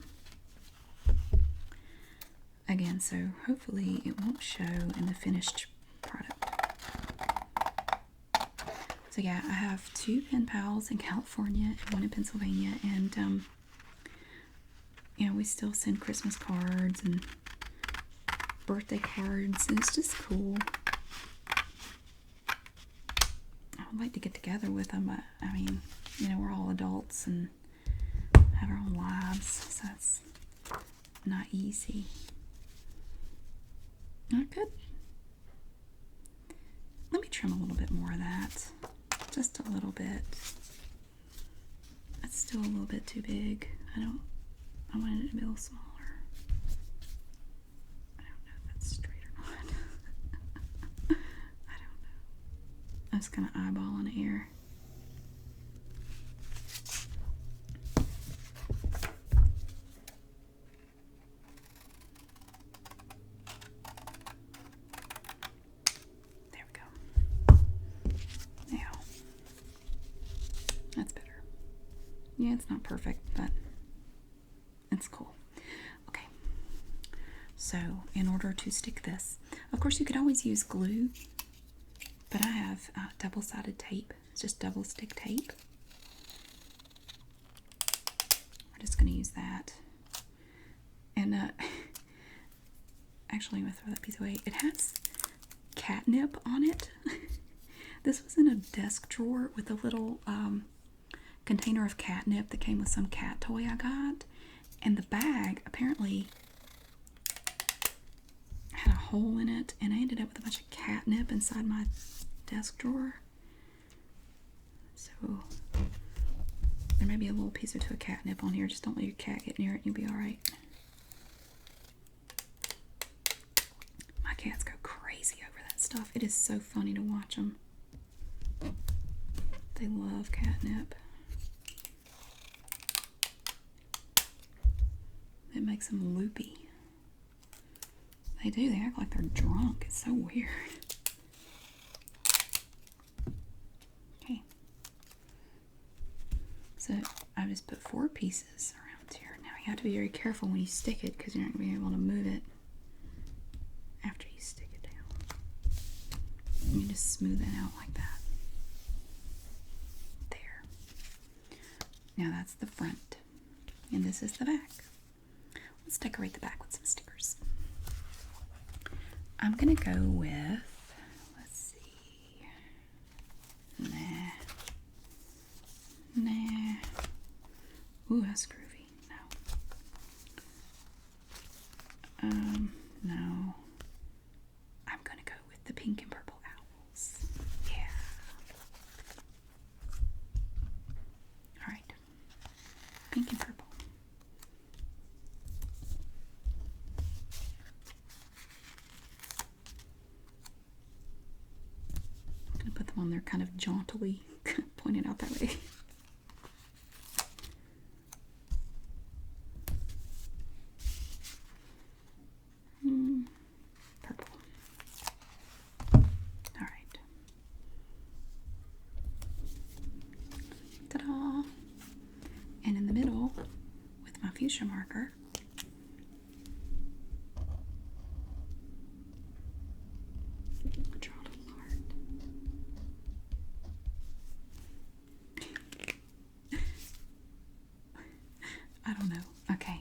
Again, so hopefully it won't show in the finished product. So yeah, I have 2 pen pals in California and 1 in Pennsylvania, and you know, we still send Christmas cards and birthday cards, and it's just cool. I would like to get together with them, but I mean, you know, we're all adults and have our own lives, so it's not easy. Not good. Let me trim a little bit more of that. Just a little bit. It's still a little bit too big. I wanted it to be a little smaller. I don't know if that's straight or not. I don't know. I'm just kind of eyeballing here. It's not perfect, but it's cool. Okay, so in order to stick this, of course you could always use glue, but I have double-sided tape. It's just double stick tape. We're just going to use that. And actually, I'm going to throw that piece away. It has catnip on it. This was in a desk drawer with a little container of catnip that came with some cat toy I got. And the bag apparently had a hole in it, and I ended up with a bunch of catnip inside my desk drawer. So there may be a little piece or two of catnip on here. Just don't let your cat get near it and you'll be alright. My cats go crazy over that stuff. It is so funny to watch them. They love catnip. It makes them loopy. They do. They act like they're drunk. It's so weird. Okay. So I just put 4 pieces around here. Now you have to be very careful when you stick it because you're not going to be able to move it after you stick it down. You just smooth it out like that. There. Now that's the front. And this is the back. Let's decorate the back with some stickers. I'm going to go with, let's see, nah, ooh, that's groovy, no, I'm going to go with the pink and purple owls, yeah, alright, pink and purple. Put them on there kind of jauntily, pointed out that way. Purple. Alright. Ta-da! And in the middle, with my fuchsia marker, I don't know. Okay.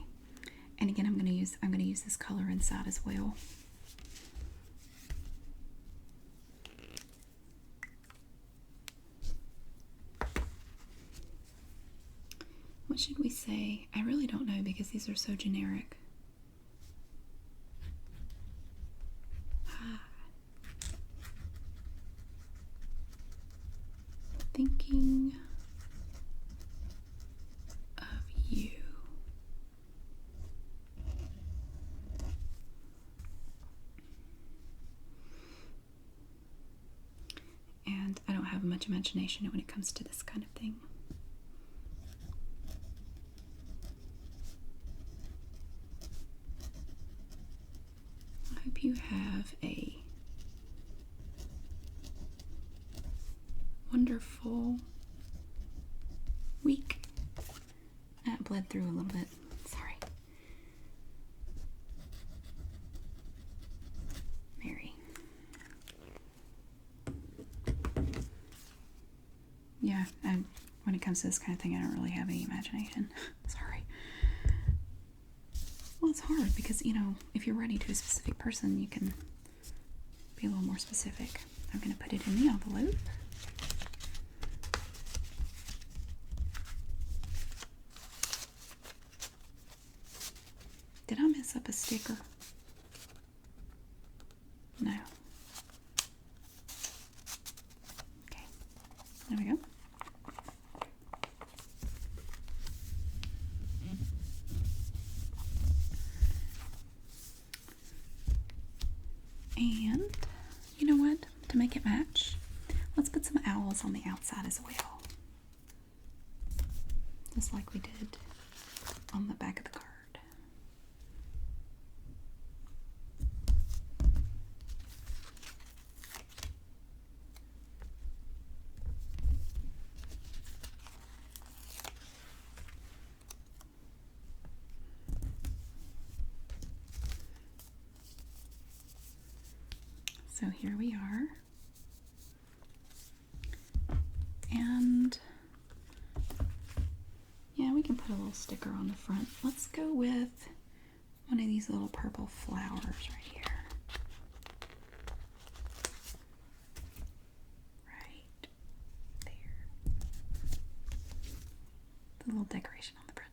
And again, I'm going to use this color inside as well. What should we say? I really don't know because these are so generic. Thinking of you. And I don't have much imagination when it comes to this kind of thing. I hope you have a wonderful week. That bled through a little bit. Sorry. Mary. Yeah, when it comes to this kind of thing, I don't really have any imagination. Sorry. Well, it's hard because, you know, if you're writing to a specific person, you can be a little more specific. I'm going to put it in the envelope. Did I mess up a sticker? No. Okay, there we go. And you know what? To make it match, let's put some owls on the outside as well. Just like we did on the back of the card. So here we are. And yeah, we can put a little sticker on the front. Let's go with one of these little purple flowers right here. Right there. The little decoration on the front.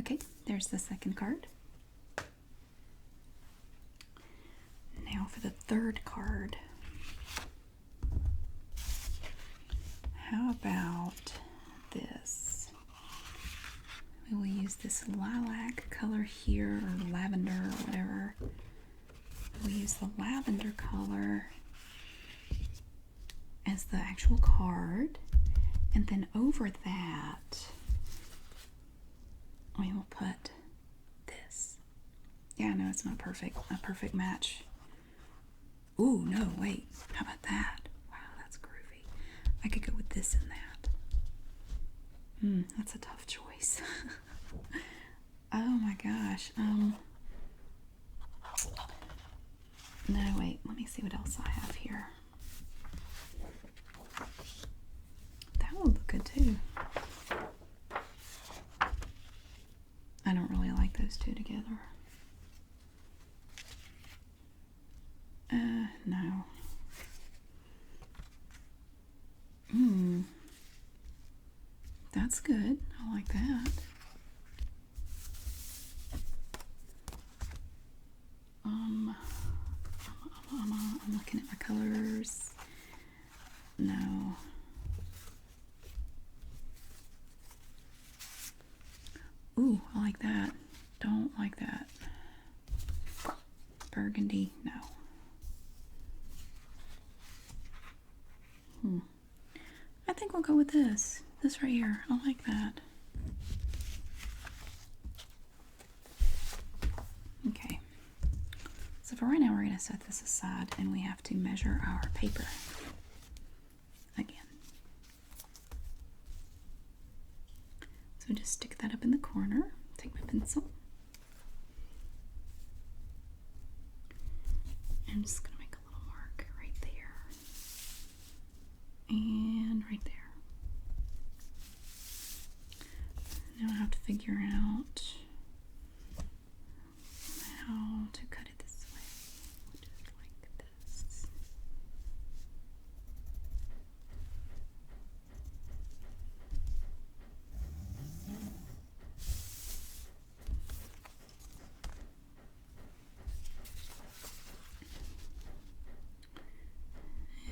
Okay, there's the second card. Now for the third card. How about this? We will use this lilac color here, or lavender, or whatever. We'll use the lavender color as the actual card, and then over that we will put this. Yeah, I know it's not perfect, a perfect match. Ooh, no, wait, how about that? Wow, that's groovy. I could go with this and that. That's a tough choice. Oh my gosh. No, wait, let me see what else I have here. That would look good too. I don't really like those two together. No. That's good. I like that. I'm looking at my colors. No. Ooh, I like that. Don't like that. Burgundy, no. I think we'll go with this. This right here. I like that. Okay. So for right now, we're going to set this aside, and we have to measure our paper again. So just stick that up in the corner. Take my pencil. I'm just going to make a little mark right there. And right there. Now I have to figure out how to cut it this way. Just like this.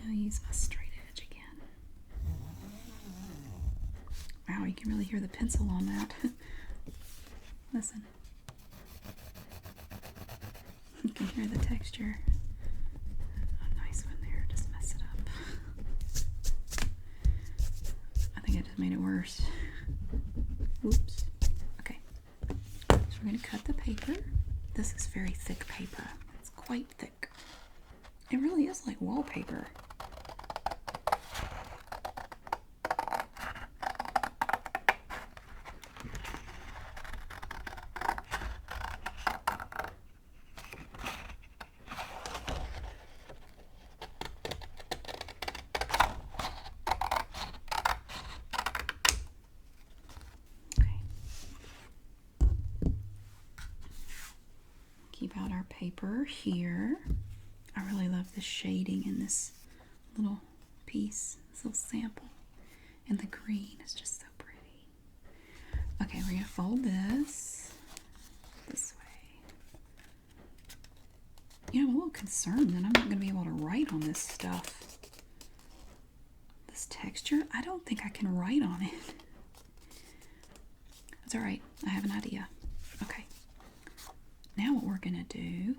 I'll use my straight edge again. Wow, you can really hear the pencil on that. Listen. You can hear the texture. A nice one there. Just mess it up. I think I just made it worse. Oops. Okay. So we're going to cut the paper. This is very thick paper. It's quite thick. It really is like wallpaper. Keep out our paper here. I really love the shading in this little piece, this little sample. And the green is just so pretty. Okay, we're going to fold this way. You know, I'm a little concerned that I'm not going to be able to write on this stuff. This texture, I don't think I can write on it. That's alright, I have an idea. Okay. Now what we're going to do,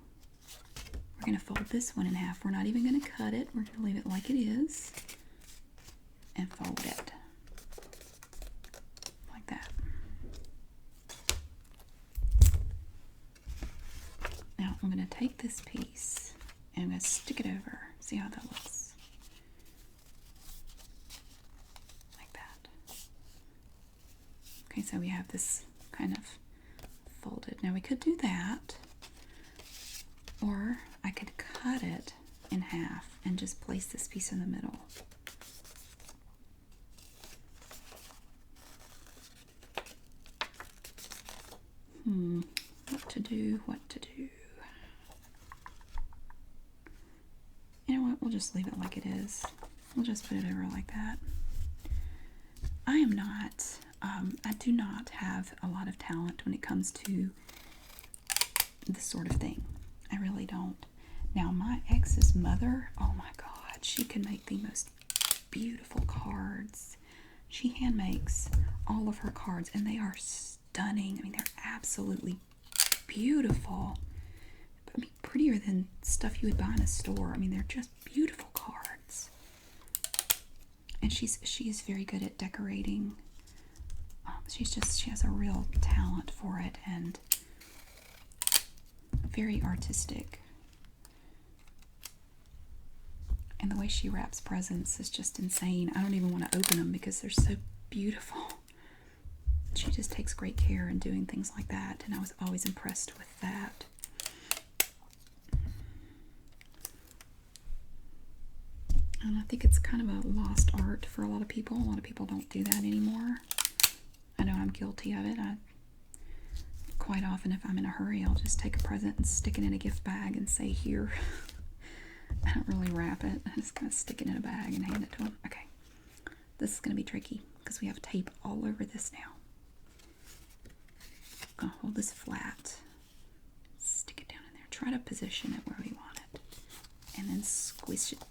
we're going to fold this one in half. We're not even going to cut it. We're going to leave it like it is and fold it like that. Now I'm going to take this piece and I'm going to stick it over. See how that looks? Like that. Okay, so we have this kind of folded. Now we could do that, or I could cut it in half and just place this piece in the middle. What to do, what to do. You know what, we'll just leave it like it is. We'll just put it over like that. I am not, I do not have a lot of talent when it comes to this sort of thing. I really don't. Now, my ex's mother, oh my God, she can make the most beautiful cards. She hand makes all of her cards, and they are stunning. I mean, they're absolutely beautiful. I mean, prettier than stuff you would buy in a store. I mean, they're just beautiful cards. And she is very good at decorating. She has a real talent for it, and very artistic. And the way she wraps presents is just insane. I don't even want to open them because they're so beautiful. She just takes great care in doing things like that, and I was always impressed with that. And I think it's kind of a lost art for a lot of people. A lot of people don't do that anymore. I know I'm guilty of it. Quite often, if I'm in a hurry, I'll just take a present and stick it in a gift bag and say, here. I don't really wrap it. I just kind of stick it in a bag and hand it to them. Okay. This is going to be tricky because we have tape all over this now. I'm going to hold this flat. Stick it down in there. Try to position it where we want it. And then squish it.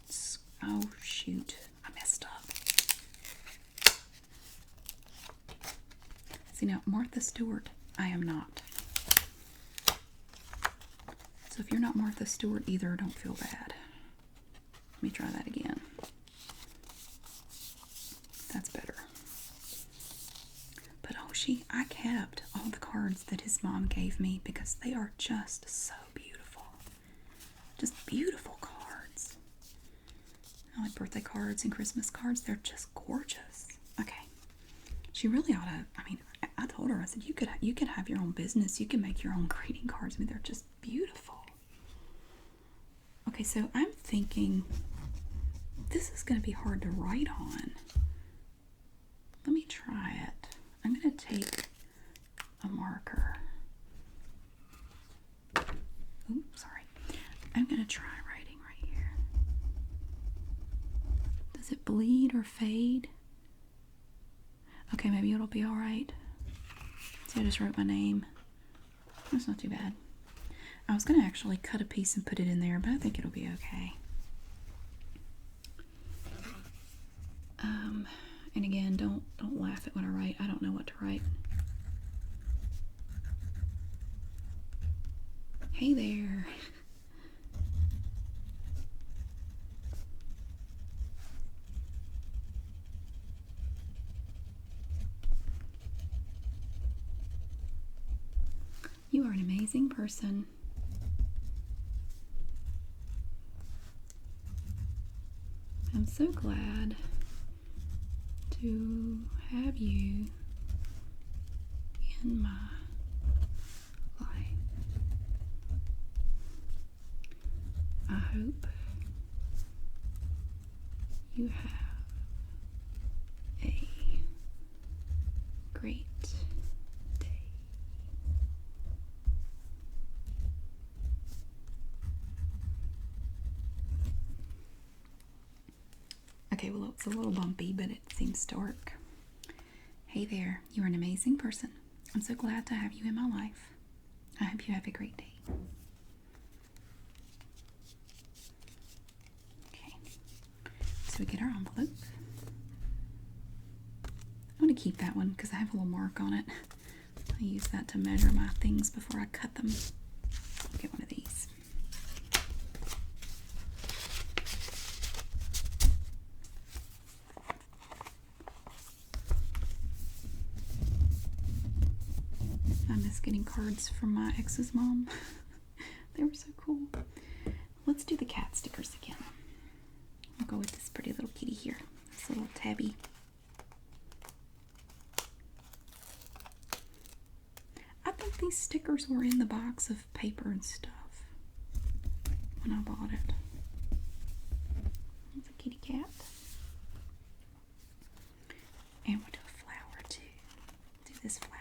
Oh, shoot. I messed up. See, now, Martha Stewart, I am not. So if you're not Martha Stewart either, don't feel bad. Let me try that again. That's better. But oh, I kept all the cards that his mom gave me because they are just so beautiful. Just beautiful cards. I like birthday cards and Christmas cards. They're just gorgeous. Okay. She really ought to, I mean, I told her, I said, you could have your own business. You can make your own greeting cards. I mean, they're just beautiful. Okay, so I'm thinking this is going to be hard to write on. Let me try it. I'm going to take a marker. Oops, sorry. I'm going to try writing right here. Does it bleed or fade? Okay, maybe it'll be all right. See, I just wrote my name. That's not too bad. I was going to actually cut a piece and put it in there, but I think it'll be okay. And again, don't laugh at what I write. I don't know what to write. Hey there. You are an amazing person. I'm so glad to have you in my life. I hope you have a great day. Okay, well, it's a little bumpy, but it seems to work. Hey there, you're an amazing person. I'm so glad to have you in my life. I hope you have a great day. Okay, so we get our envelope. I'm going to keep that one because I have a little mark on it. I use that to measure my things before I cut them. I'll get one of these. I miss getting cards from my ex's mom. They were so cool. Let's do the cat stickers again. I'll go with this pretty little kitty here. This little tabby. I think these stickers were in the box of paper and stuff when I bought it. kitty cat. And we'll do a flower too. Do this flower.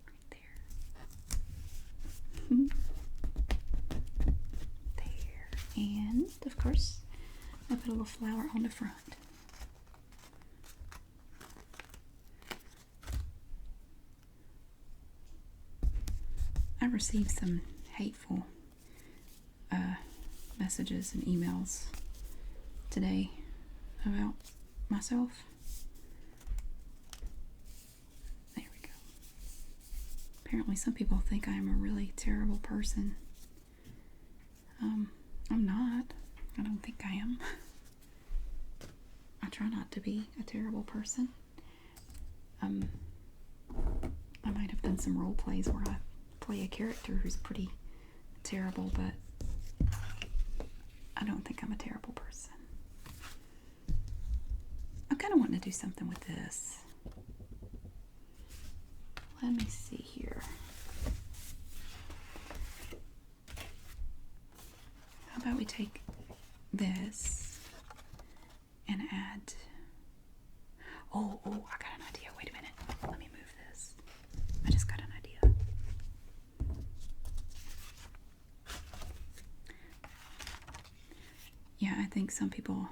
Right there. There. And, of course, I put a little flower on the front. I received some hateful messages and emails today about myself. There we go. Apparently some people think I am a really terrible person. I'm not. I don't think I am. I try not to be a terrible person. I might have done some role plays where I play a character who's pretty terrible, but I don't think I'm a terrible person. I'm kind of wanting to do something with this. Let me see here. How about we take this and add... Oh, I got an idea. Wait a minute. Let me move this. I just got an idea. Yeah, I think some people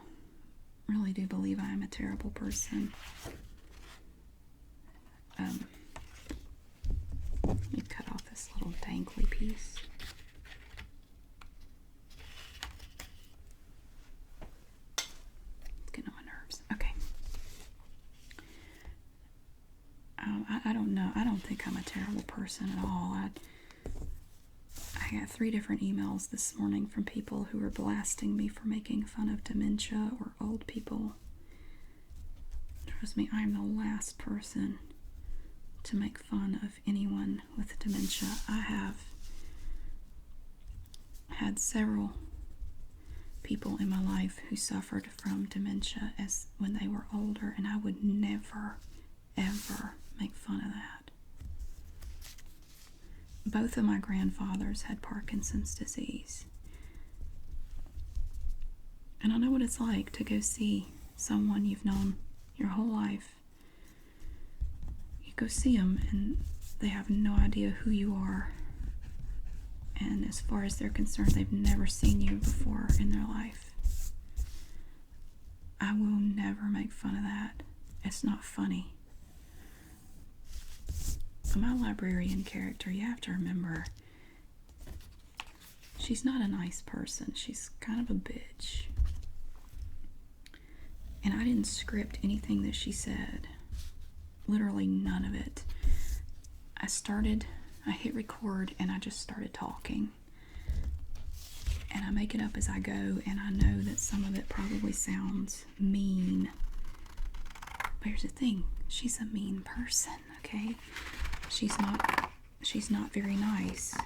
really do believe I am a terrible person. Let me cut off this little dangly piece. It's getting on my nerves. Okay. I don't know. I don't think I'm a terrible person at all. I got 3 different emails this morning from people who were blasting me for making fun of dementia or old people. Trust me, I'm the last person to make fun of anyone with dementia. I have had several people in my life who suffered from dementia as when they were older, and I would never, ever make fun of that. Both of my grandfathers had Parkinson's disease. And I know what it's like to go see someone you've known your whole life. You go see them and they have no idea who you are. And as far as they're concerned, they've never seen you before in their life. I will never make fun of that. It's not funny. My librarian character, you have to remember, she's not a nice person. She's kind of a bitch. And I didn't script anything that she said. Literally none of it. I hit record and I just started talking. And I make it up as I go, and I know that some of it probably sounds mean. But here's the thing, she's a mean person, okay? She's not very nice.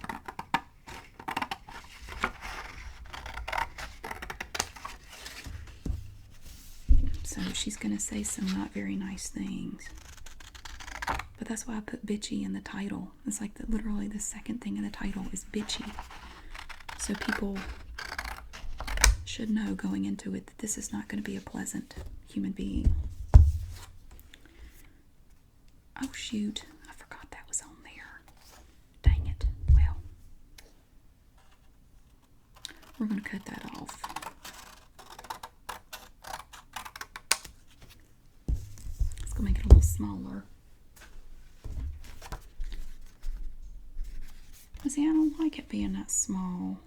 So she's gonna say some not very nice things. But that's why I put bitchy in the title. It's like literally the second thing in the title is bitchy. So people should know going into it that this is not going to be a pleasant human being. Oh shoot, I forgot that was on there. Dang it. Well, we're going to cut that off. Let's go make it a little smaller. See, I don't like it being that small,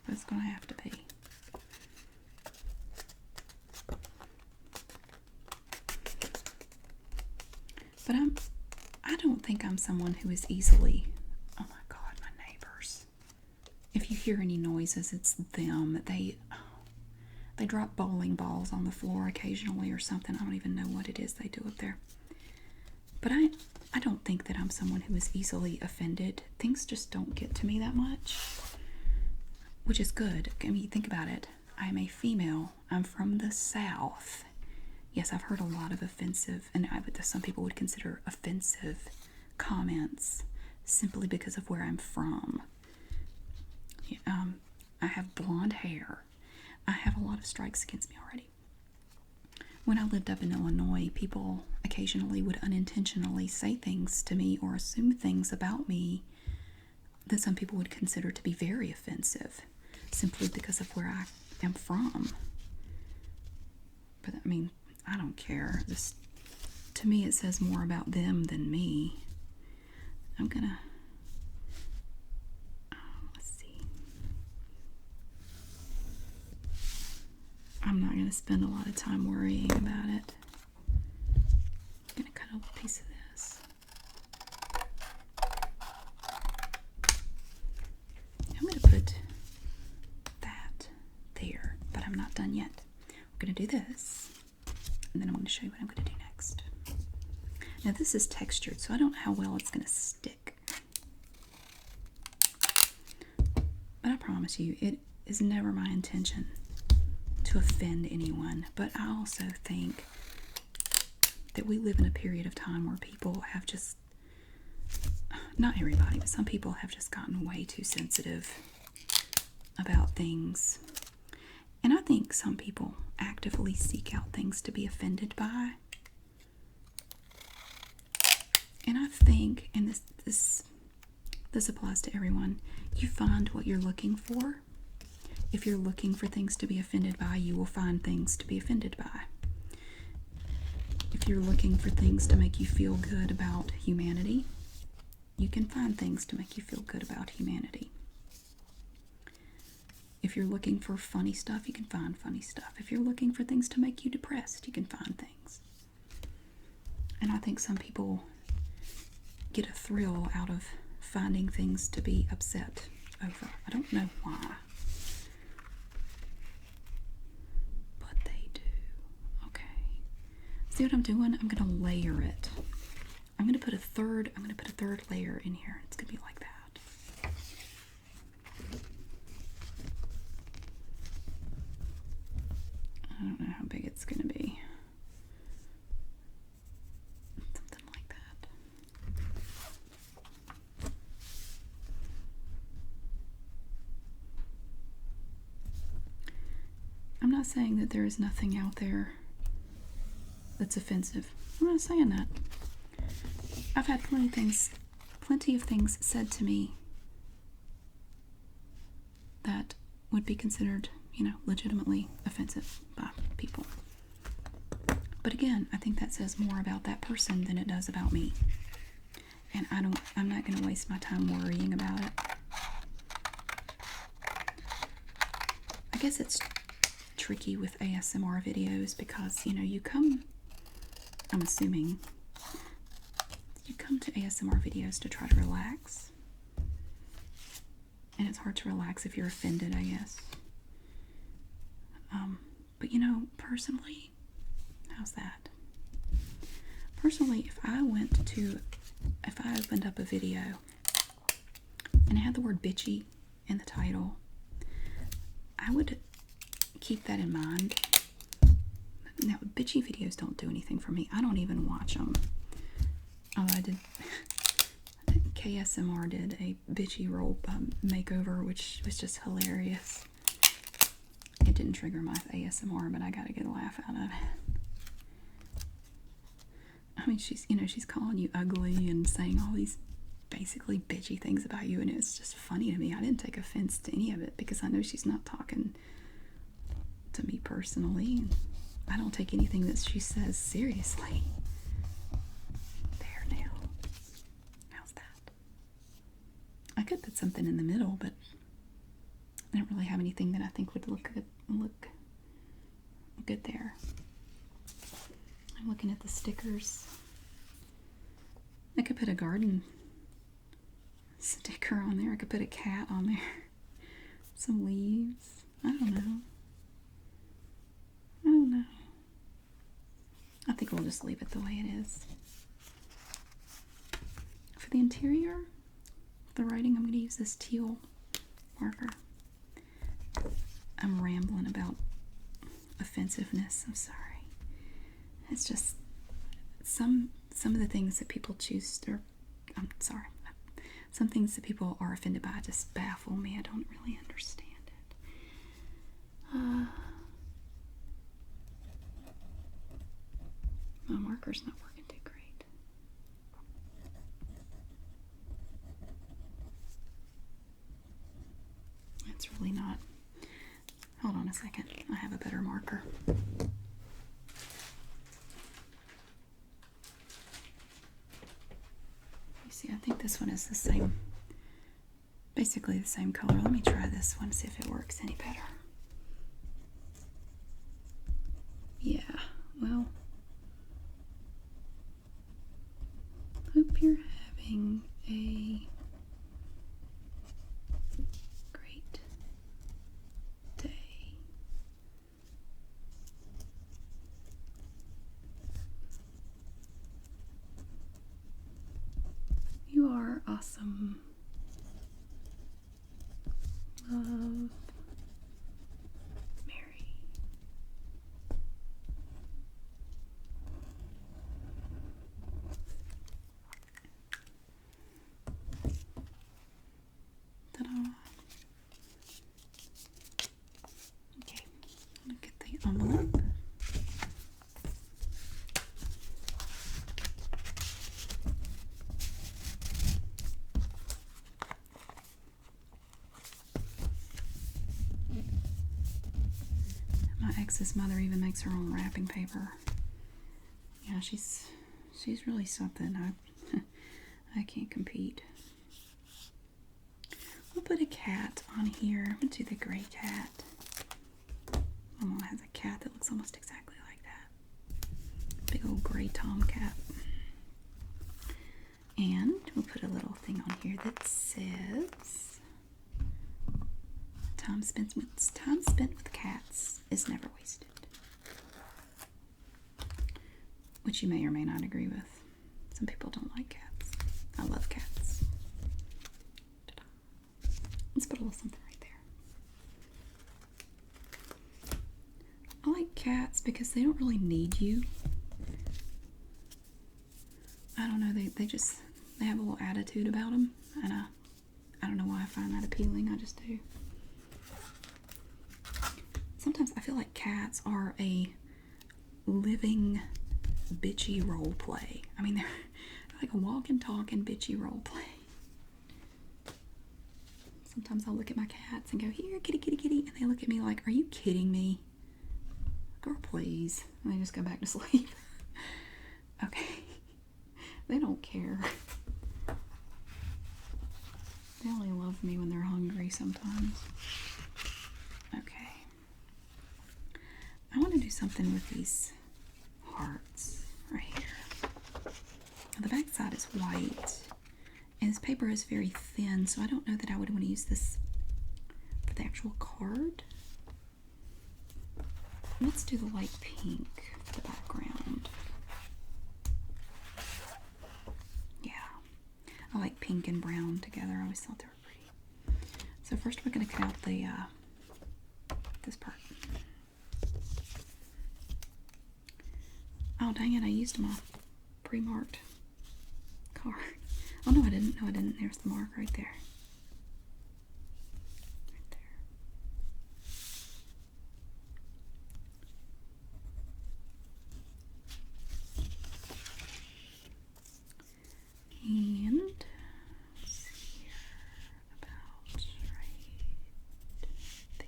but it's going to have to be. But I don't think I'm someone who is easily, oh my God, my neighbors. If you hear any noises, it's them. They drop bowling balls on the floor occasionally or something. I don't even know what it is they do up there. But I don't think that I'm someone who is easily offended. Things just don't get to me that much, which is good. I mean, think about it. I'm a female. I'm from the South. Yes, I've heard a lot of offensive, and some people would consider offensive comments simply because of where I'm from. I have blonde hair. I have a lot of strikes against me already. When I lived up in Illinois, people occasionally would unintentionally say things to me or assume things about me that some people would consider to be very offensive, simply because of where I am from. But I mean, I don't care. This, to me, it says more about them than me. I'm gonna, let's see. I'm not gonna spend a lot of time worrying about it. I'm gonna cut a little piece of this. I'm gonna put that there, but I'm not done yet. We're gonna do this, and then I'm gonna show you what I'm gonna do next. Now this is textured, so I don't know how well it's gonna stick. But I promise you, it is never my intention to offend anyone. But I also think that we live in a period of time where people have just, not everybody, but some people have just gotten way too sensitive about things. And I think some people actively seek out things to be offended by. And I think, and this applies to everyone, you find what you're looking for. If you're looking for things to be offended by, you will find things to be offended by. If you're looking for things to make you feel good about humanity, you can find things to make you feel good about humanity. If you're looking for funny stuff, you can find funny stuff. If you're looking for things to make you depressed, you can find things. And I think some people get a thrill out of finding things to be upset over. I don't know why, but they do. Okay. See what I'm doing? I'm going to layer it. I'm going to put a third layer in here. It's going to be like that. I don't know how big it's going to be. Something like that. I'm not saying that there is nothing out there that's offensive. I'm not saying that. I've had plenty of things said to me that would be considered, legitimately offensive by people. But again, I think that says more about that person than it does about me. And I'm not going to waste my time worrying about it. I guess it's tricky with ASMR videos because, you come, I'm assuming, you come to ASMR videos to try to relax. And it's hard to relax if you're offended, I guess. But personally, how's that? Personally, if I opened up a video and it had the word bitchy in the title, I would keep that in mind. Now, bitchy videos don't do anything for me. I don't even watch them. Although KSMR did a bitchy roll makeover, which was just hilarious. It didn't trigger my ASMR, but I got a good laugh out of it. I mean, she's calling you ugly and saying all these basically bitchy things about you, and it's just funny to me. I didn't take offense to any of it because I know she's not talking to me personally. I don't take anything that she says seriously. There now. How's that? I could put something in the middle, but I don't really have anything that I think would look good there. I'm looking at the stickers. I could put a garden sticker on there. I could put a cat on there. Some leaves. I don't know. I think we'll just leave it the way it is. For the interior, the writing, I'm going to use this teal marker. I'm rambling about offensiveness. I'm sorry. It's just some of the things that people choose, or I'm sorry, some things that people are offended by just baffle me. I don't really understand it. My marker's not working too great. It's really not. Hold on a second. I have a better marker. You see, I think this one is the same, basically the same color. Let me try this one, see if it works any better. Yeah, well, hope you're having a great day. You are awesome. Love, Mary. Ta-da. Okay, look at the envelope. My ex's mother even makes her own wrapping paper. Yeah, she's really something. I can't compete. We'll put a cat on here. I'm gonna do the gray cat. My mom has a cat that looks almost exactly like that. Big old gray tomcat. And we'll put a little thing on here that says time spent with cats is never wasted. Which you may or may not agree with. Some people don't like cats. I love cats. Let's put a little something right there. I like cats because they don't really need you. I don't know, they have a little attitude about them, and I don't know why I find that appealing. I just do. Sometimes I feel like cats are a living bitchy role play. I mean, they're like a walking, talking bitchy role play. Sometimes I'll look at my cats and go, here, kitty, kitty, kitty. And they look at me like, are you kidding me? Girl, please. And they just go back to sleep. Okay. They don't care. They only love me when they're hungry sometimes. Okay. I want to do something with these hearts right here. Now, the back side is white. And this paper is very thin, so I don't know that I would want to use this for the actual card. Let's do the light pink for the background. Yeah, I like pink and brown together. I always thought they were pretty. So first we're going to cut out the this part. Oh dang it! I used my pre-marked card. Oh no, I didn't. No, I didn't. There's the mark right there. Right there. And let's see here, about right there.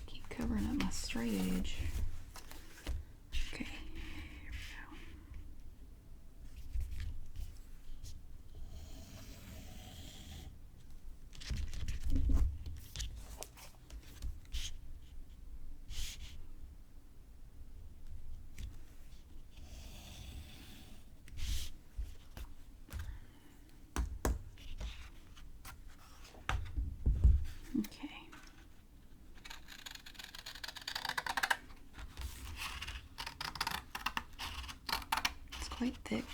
Keep covering up my straight edge. Okay, here we go. Okay. It's quite thick.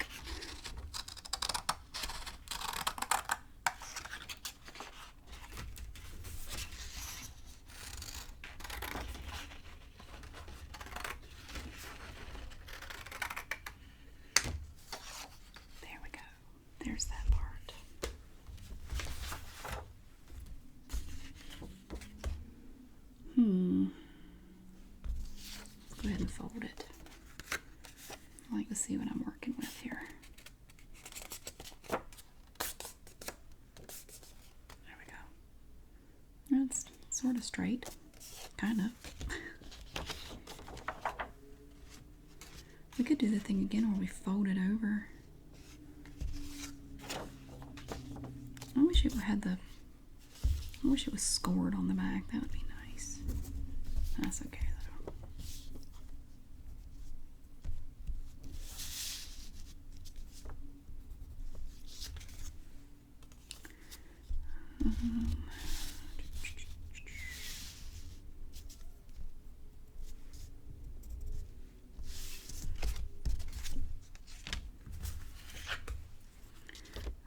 see what I'm working with here. There we go. That's sort of straight. Kind of. We could do the thing again where we fold it over. I wish it had the... I wish it was scored on the back. That would be nice. That's okay though.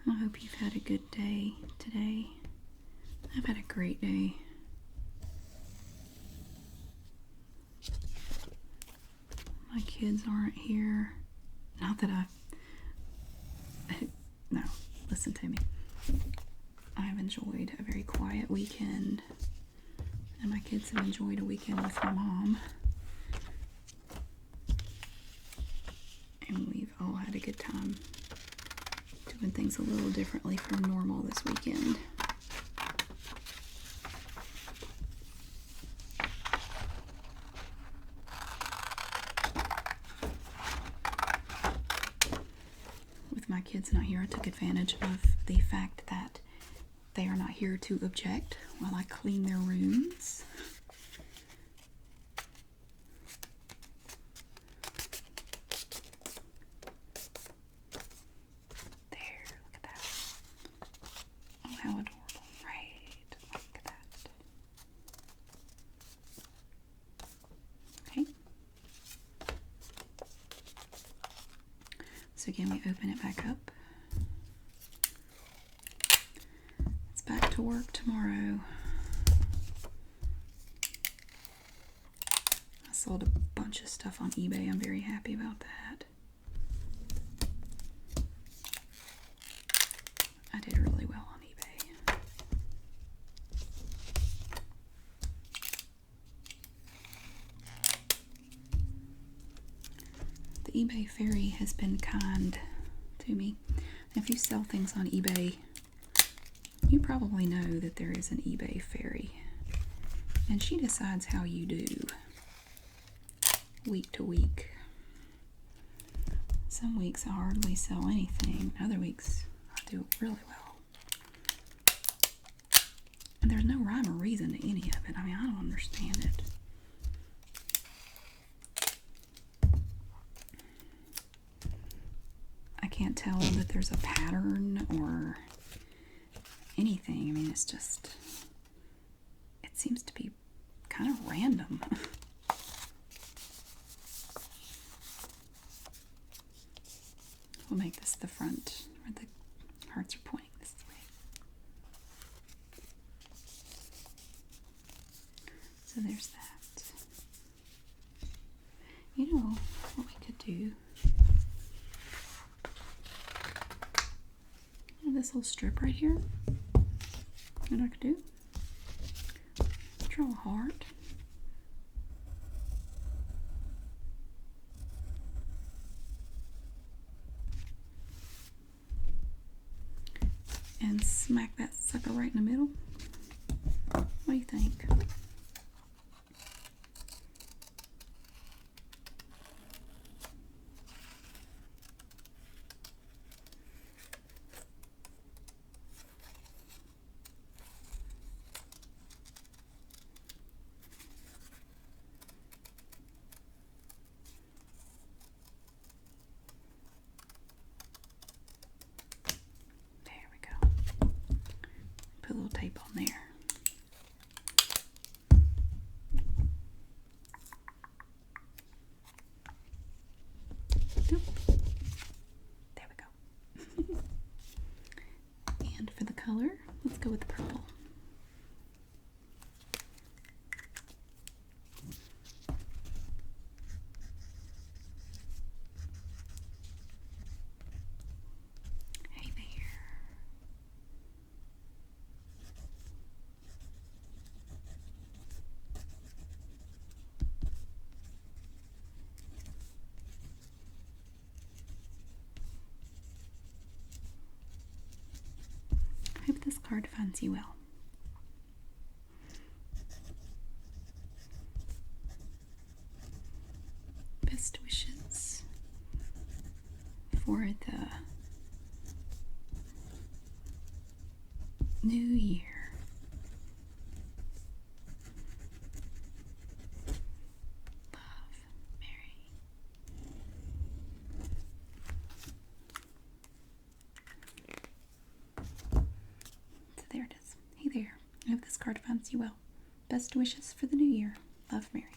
I hope you've had a good day today. I've had a great day. My kids aren't here. Not that no, listen to me. I've enjoyed a very quiet weekend, and my kids have enjoyed a weekend with my mom. And we've all had a good time doing things a little differently from normal this weekend. With my kids not here, I took advantage of the fact that they are not here to object while I clean their rooms. There, look at that. Oh, how adorable. Right, look at that. Okay. So again, we open it back up. It's back to work tomorrow. I sold a bunch of stuff on eBay. I'm very happy about that. I did really well on eBay. The eBay fairy has been kind to me. If you sell things on eBay, you probably know that there is an eBay fairy, and she decides how you do week to week. Some weeks I hardly sell anything, other weeks I do really well. And there's no rhyme or reason to any of it. I mean, I don't understand it. I can't tell that there's a pattern or anything. I mean, it's just, it seems to be kind of random. We'll make this the front where the hearts are pointing this way. So there's that. You know what we could do? This little strip right here. What I could do? Draw a heart. And smack that sucker right in the middle. What do you think? card finds you well. Best wishes for the new year. Love, Mary. So there it is. Hey there. I hope this card finds you well. Best wishes for the new year. Love, Mary.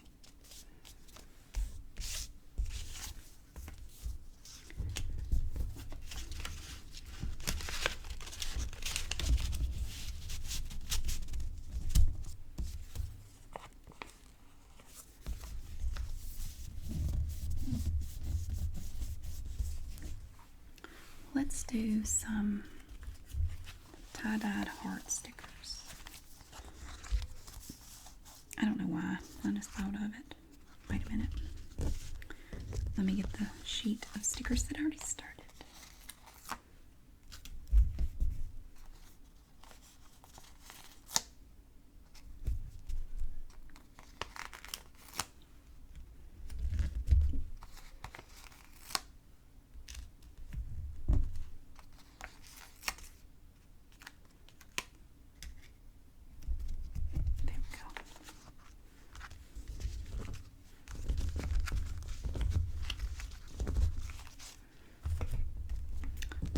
Let's do some tie-dyed heart stickers. I don't know why I just thought of it. Wait a minute. Let me get the sheet of stickers that I already started.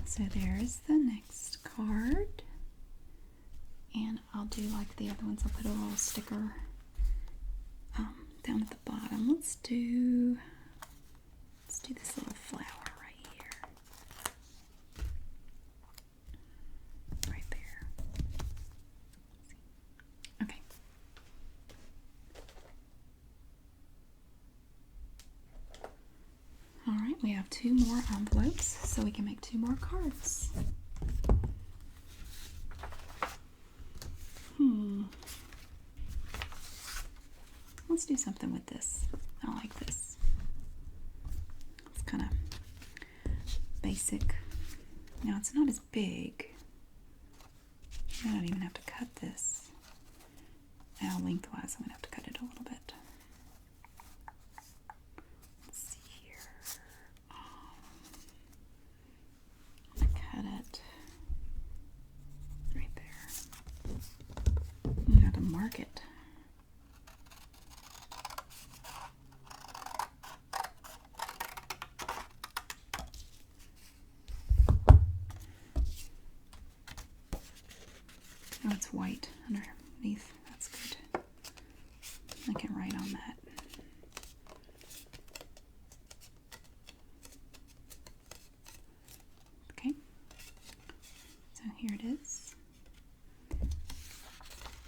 So there's the next card, and I'll do like the other ones. I'll put a little sticker down at the bottom. Let's do this little flower right here, right there. Okay. All right, we have 2 more envelopes, so we can make 2 more cards. Let's do something with this. I like this. It's kind of basic. Now, it's not as big. I don't even have to cut this. Now, lengthwise, I'm going to have to cut it a little bit. Let's see here. I'm going to cut it right there. I'm going to have to mark it. Oh, it's white underneath. That's good. I can write on that. Okay. So here it is.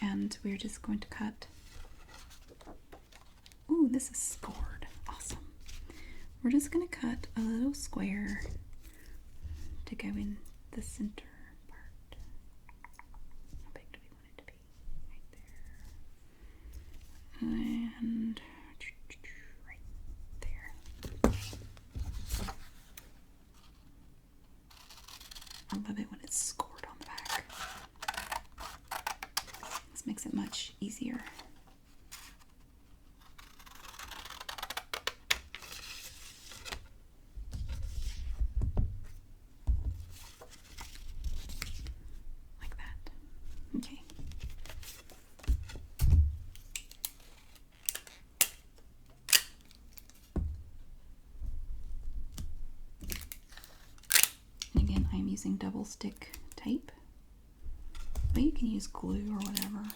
And we're just going to cut. Ooh, this is scored. Awesome. We're just going to cut a little square to go in the center. And right there. I love it when it's scored on the back. This makes it much easier. Like that. Okay. I'm using double stick tape, but you can use glue or whatever.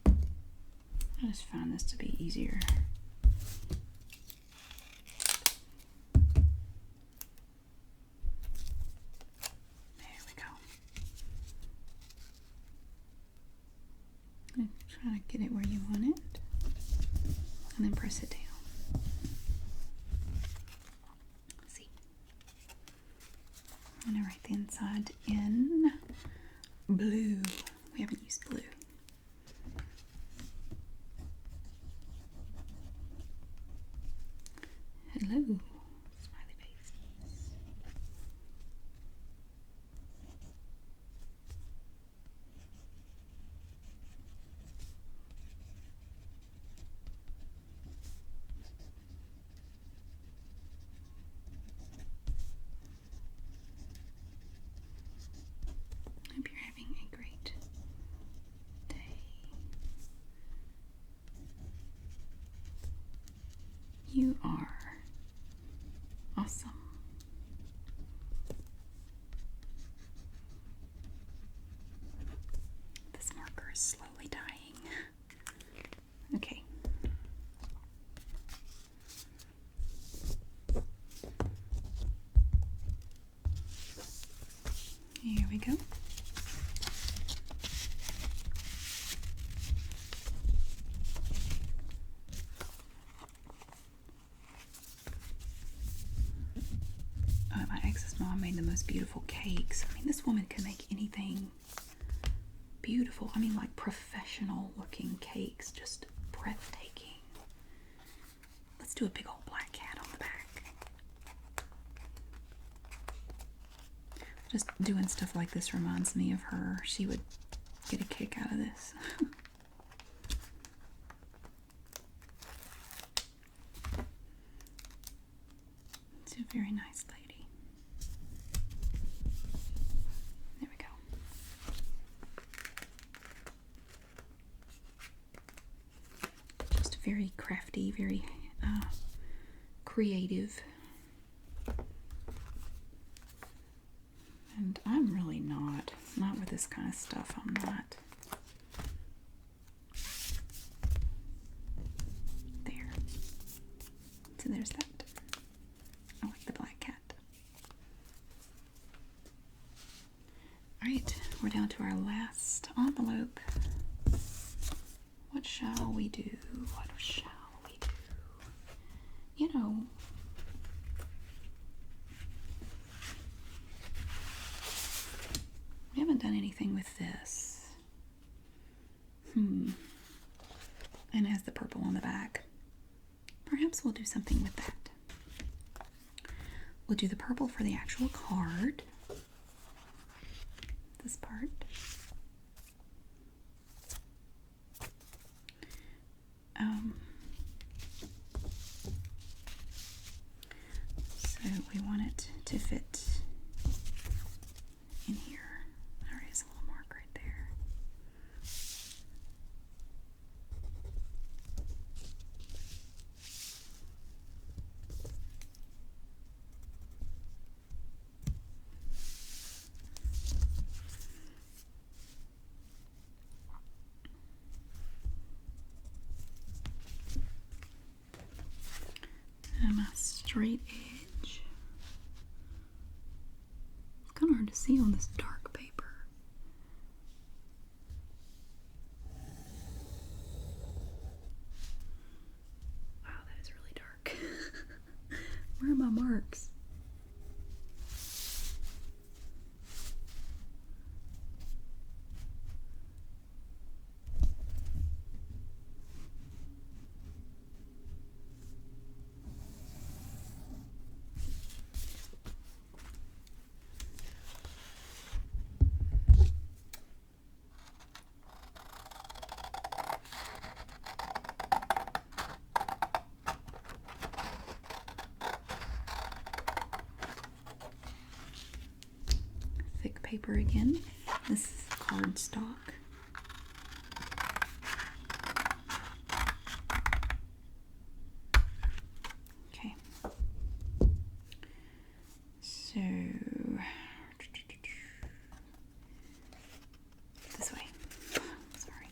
I just found this to be easier. There we go. I'm trying to get it where you want it, and then press it down. I'm going to write the inside in blue. We haven't used blue. Hello, smiley face. You are awesome. This marker is slowly dying. Okay. Here we go. My ex's mom made the most beautiful cakes. I mean, this woman can make anything beautiful. I mean, like professional looking cakes, just breathtaking. Let's do a big old black cat on the back. Just doing stuff like this reminds me of her. She would get a kick out of this. She's a very nice lady. There we go. Just very crafty, very creative. And I'm really not with this kind of stuff. I'm not. There. So there's that. I like the black cat. Alright, we're down to our last envelope. What shall we do? What shall we do? You know, we haven't done anything with this. And it has the purple on the back. Perhaps we'll do something with that. We'll do the purple for the actual card. This part. So we want it to fit in here. There is a little mark right there. And my straight edge. It's kind of hard to see on this dark paper. Wow, that is really dark. Where are my marks? Thick paper again. This is cardstock. Okay. So this way. Sorry.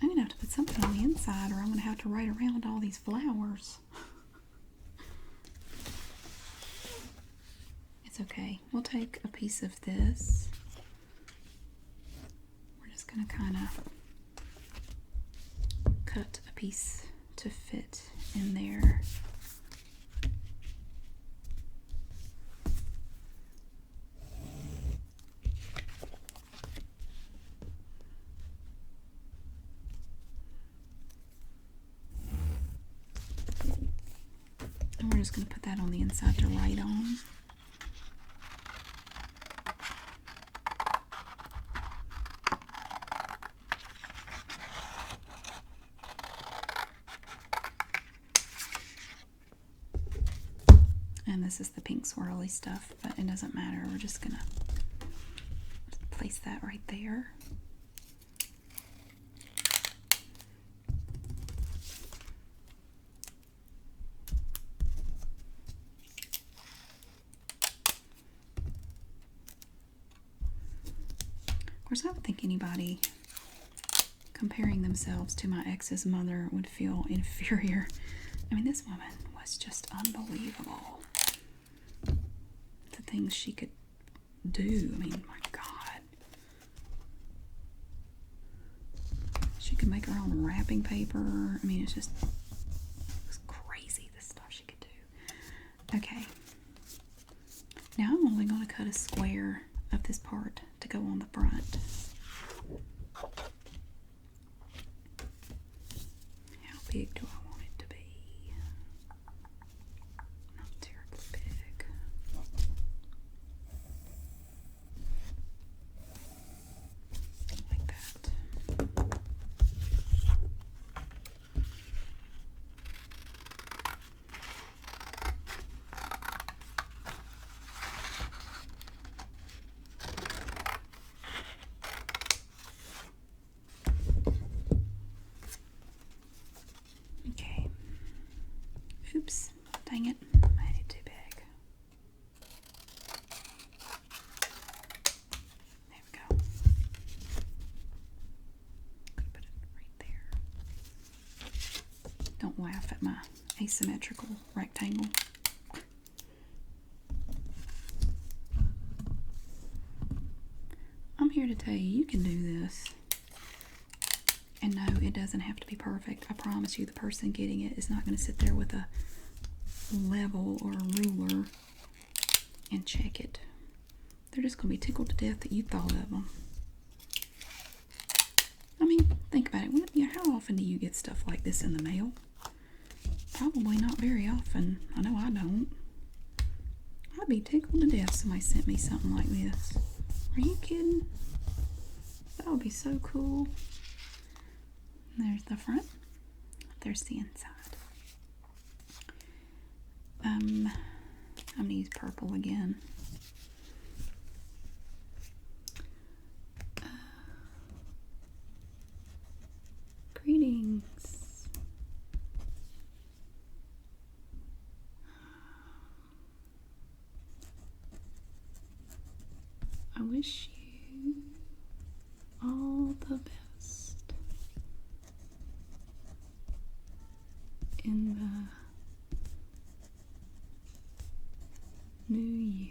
I'm gonna have to put something on the inside, or I'm gonna have to write around all these flowers. It's okay. We'll take a piece of this. We're just gonna kind of cut a piece to fit in there. And we're just going to put that on the inside to write on. And this is the pink swirly stuff, but it doesn't matter. We're just gonna place that right there. Of course, I would think anybody comparing themselves to my ex's mother would feel inferior. I mean, this woman was just unbelievable. The things she could do. I mean, my God. She could make her own wrapping paper. I mean, it was crazy, the stuff she could do. Okay. Now I'm only going to cut a square of this part to go on the front. How big do I want it to be? Not terribly big. Like that. Okay. Oops. Dang it. I made it too big. There we go. Could put it right there. Don't laugh at my asymmetrical rectangle. I'm here to tell you, you can do this. And no, it doesn't have to be perfect. I promise you, the person getting it is not going to sit there with a level or a ruler and check it. They're just going to be tickled to death that you thought of them. I mean, think about it. How often do you get stuff like this in the mail? Probably not very often. I know I don't. I'd be tickled to death if somebody sent me something like this. Are you kidding? That would be so cool. There's the front. There's the inside. I'm going to use purple again. Greetings. I wish you all the best in the new year.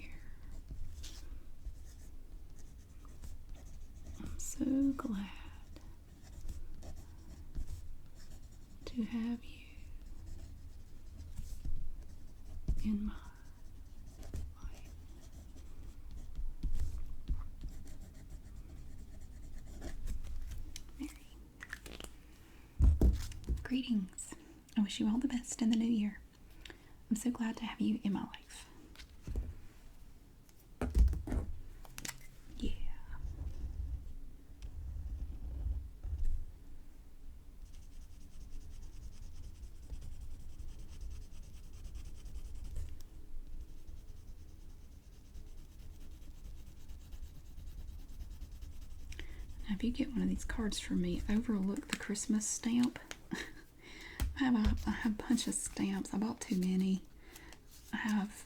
I'm so glad to have you in my life. Mary. Greetings. I wish you all the best in the new year. I'm so glad to have you in my life. Yeah. Now, if you get one of these cards from me, overlook the Christmas stamp. I have a bunch of stamps. I bought too many. I have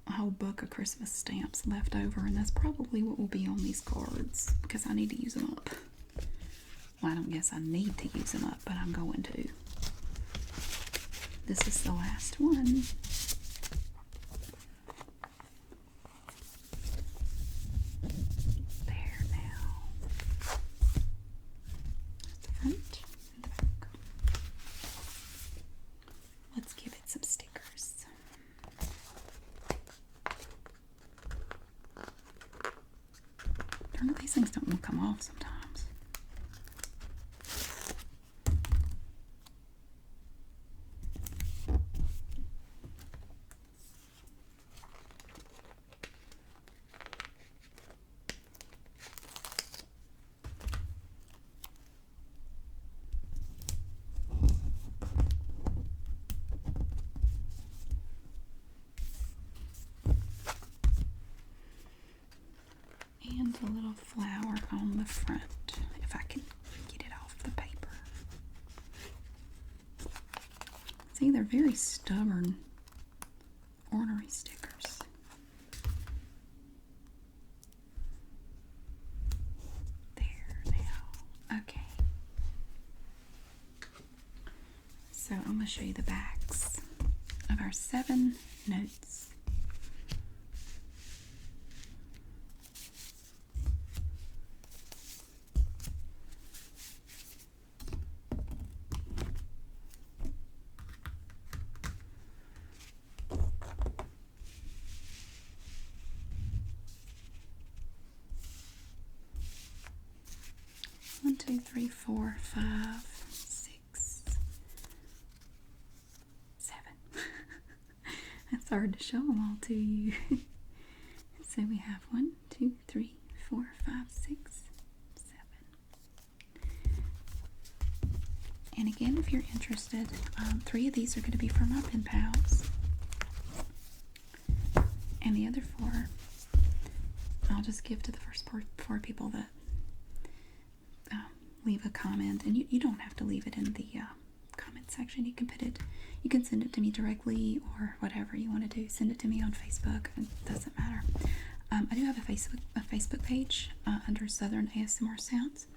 a whole book of Christmas stamps left over, and that's probably what will be on these cards because I need to use them up. Well, I don't guess I need to use them up, but I'm going to. This is the last one. There now. The front and the back. Let's give it some stickers. Darn it, these things don't want to come off sometimes. a little flower on the front, if I can get it off the paper. See, they're very stubborn ornery stickers. There now. Okay. So I'm going to show you the backs of our 7 notes. One, two, three, four, 5, 6, 7. It's hard to show them all to you. So we have 1, 2, 3, 4, 5, 6, 7. And again, if you're interested, 3 of these are going to be for my pen pals. And the other 4, I'll just give to the first 4 people that leave a comment. And you don't have to leave it in the comment section. You can put it, you can send it to me directly or whatever you want to do. Send it to me on Facebook. It doesn't matter. I do have a Facebook page under Southern ASMR Sounds.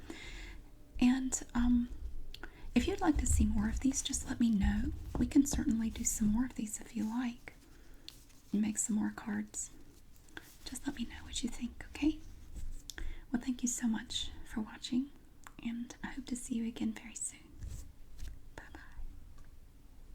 And if you'd like to see more of these, just let me know. We can certainly do some more of these if you like. And make some more cards. Just let me know what you think, okay? Well, thank you so much for watching, and I hope to see you again very soon.